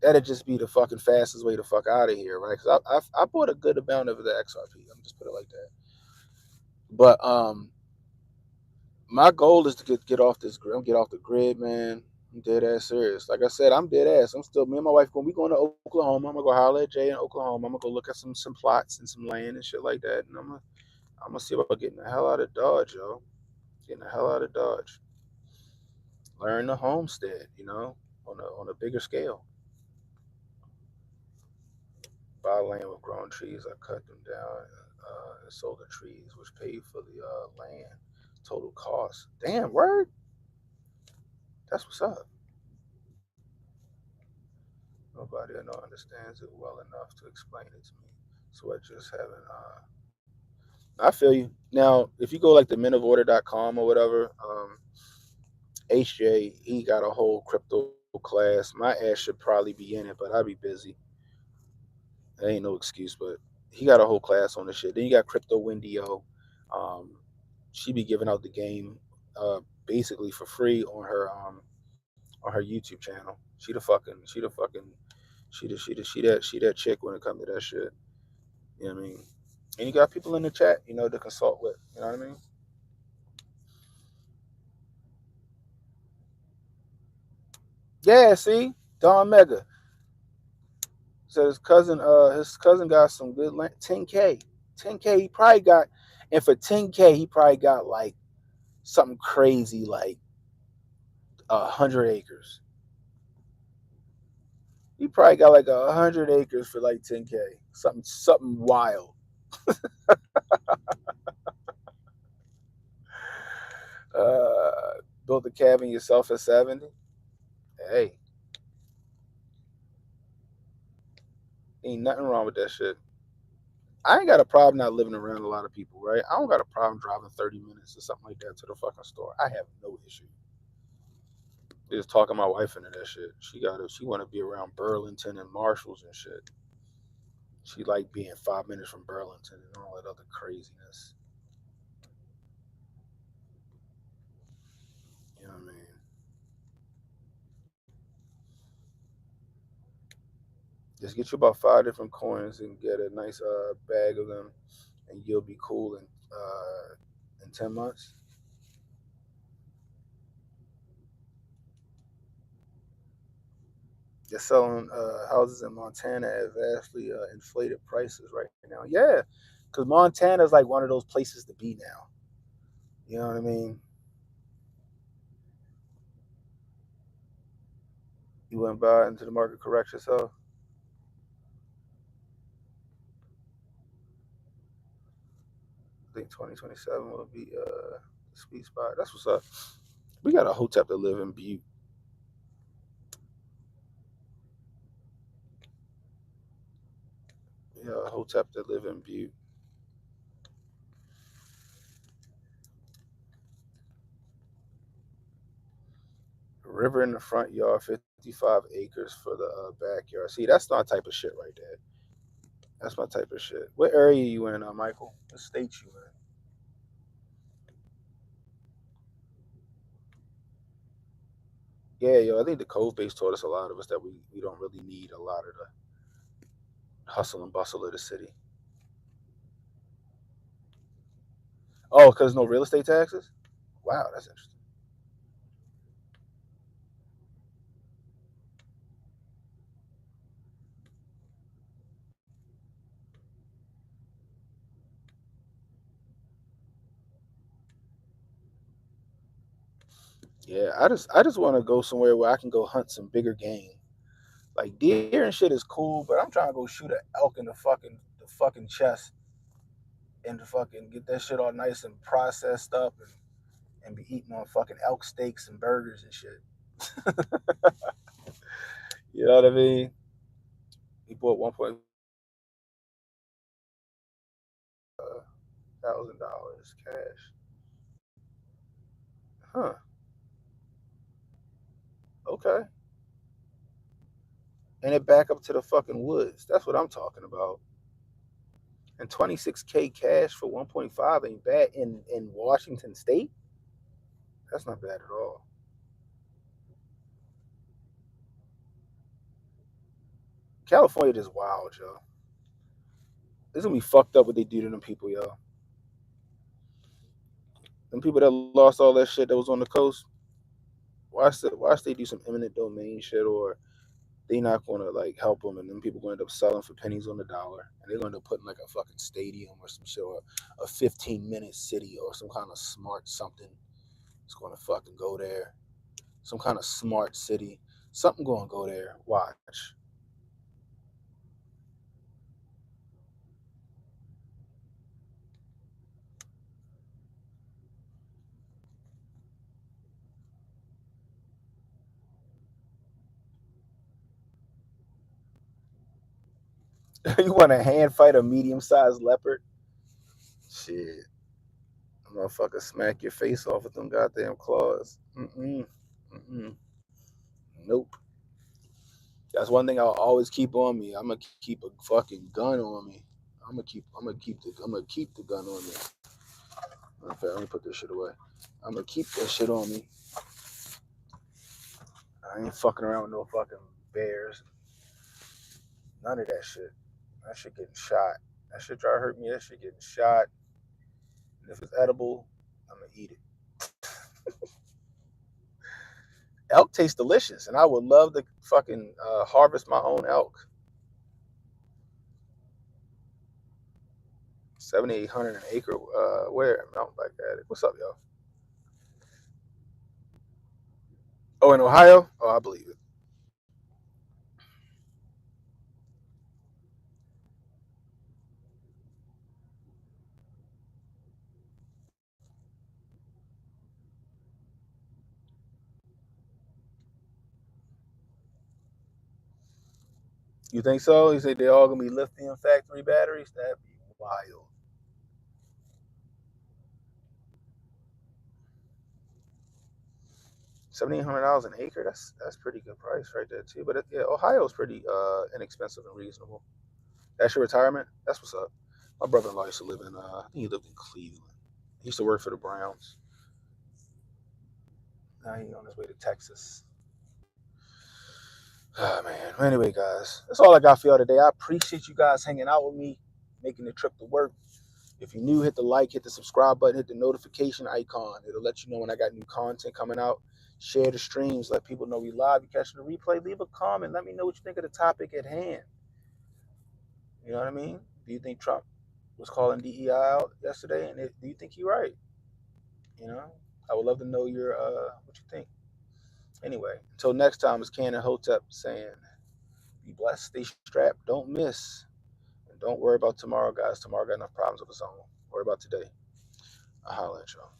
That'd just be the fucking fastest way to fuck out of here, right? Because I bought a good amount of the XRP. I'm just put it like that. But my goal is to get off this grid. Get off the grid, man. I'm dead ass serious. Like I said, I'm dead ass. I'm still me and my wife going. We going to Oklahoma. I'm gonna go holler at Jay in Oklahoma. I'm gonna go look at some plots and some land and shit like that. And I'm gonna see about getting the hell out of Dodge, yo. Getting the hell out of Dodge. Learn the homestead, on a bigger scale. Buy land with grown trees. I cut them down and sold the trees, which paid for the land. Total cost. Damn, word. That's what's up. Nobody I know understands it well enough to explain it to me. So I just haven't. I feel you. Now, if you go like the menoforder.com or whatever, HJ, he got a whole crypto class. My ass should probably be in it, but I'd be busy. There ain't no excuse, but he got a whole class on the shit. Then you got Crypto Wendio. Um, she be giving out the game basically for free on her YouTube channel. She that chick when it comes to that shit. You know what I mean? And you got people in the chat, to consult with. You know what I mean? Yeah, see? Don Mega. So his cousin got some good land. 10K. 10K he probably got, and for 10K he probably got like something crazy like 100 acres. He probably got like 100 acres for like 10K. Something wild. Built a cabin yourself at 70. Hey, ain't nothing wrong with that shit. I ain't got a problem not living around a lot of people, right? I don't got a problem driving 30 minutes or something like that to the fucking store. I have no issue. Just talking my wife into that shit. She want to be around Burlington and Marshalls and shit. She like being 5 minutes from Burlington and all that other craziness. You know what I mean? Just get you about 5 different coins and get a nice bag of them, and you'll be cool in 10 months. They're selling houses in Montana at vastly inflated prices right now. Yeah, because Montana is like one of those places to be now. You know what I mean? You went by into the market correct yourself. I think 2027 will be the sweet spot. That's what's up. We got a hotep that live in Butte. Yeah, a hotep that live in Butte. River in the front yard, 55 acres for the backyard. See, that's my type of shit right there. That's my type of shit. What area you in, Michael? What state you in? Yeah, yo, I think the code base taught us a lot of us that we don't really need a lot of the hustle and bustle of the city. Oh, because no real estate taxes? Wow, that's interesting. Yeah, I just want to go somewhere where I can go hunt some bigger game. Like deer and shit is cool, but I'm trying to go shoot an elk in the fucking chest and to fucking get that shit all nice and processed up and be eating on fucking elk steaks and burgers and shit. You know what I mean? He bought $1,000 cash. Huh. Okay. And it back up to the fucking woods. That's what I'm talking about. And 26K cash for 1.5 ain't bad in Washington State. That's not bad at all. California just wild, yo. This gonna be fucked up what they do to them people, yo. Them people that lost all that shit that was on the coast. Watch they do some eminent domain shit, or they not gonna like help them, and then people gonna end up selling for pennies on the dollar, and they're gonna end up putting like a fucking stadium or some shit, or a 15-minute city or some kind of smart something. It's gonna fucking go there. Some kind of smart city. Something gonna go there. Watch. You want to hand fight a medium-sized leopard? Shit, motherfucker, smack your face off with them goddamn claws. Mm-mm. Mm-mm. Nope. That's one thing I'll always keep on me. I'm gonna keep a fucking gun on me. I'm gonna keep the gun on me. In fact, let me put this shit away. I'm gonna keep that shit on me. I ain't fucking around with no fucking bears. None of that shit. That shit getting shot. That shit try to hurt me. That shit getting shot. And if it's edible, I'm gonna eat it. Elk tastes delicious, and I would love to fucking harvest my own elk. 7,800 an acre. Where? Mountain Bike Addict. What's up, y'all? Oh, in Ohio? Oh, I believe it. You think so? You say they all gonna be lithium factory batteries? That'd be wild. $7,800 an acre. That's pretty good price right there too. But yeah, Ohio's pretty inexpensive and reasonable. That's your retirement. That's what's up. My brother-in-law used to live in. I think he lived in Cleveland. He used to work for the Browns. Now he's on his way to Texas. Oh man. Anyway, guys, that's all I got for y'all today. I appreciate you guys hanging out with me, making the trip to work. If you're new, hit the like, hit the subscribe button, hit the notification icon. It'll let you know when I got new content coming out. Share the streams. Let people know we live. You catching the replay. Leave a comment. Let me know what you think of the topic at hand. You know what I mean? Do you think Trump was calling DEI out yesterday? And do you think he's right? You know, I would love to know your what you think. Anyway, until next time, it's Ken and Hotep saying, be blessed, stay strapped, don't miss, and don't worry about tomorrow, guys. Tomorrow got enough problems of its own. Worry about today. I'll holler at y'all.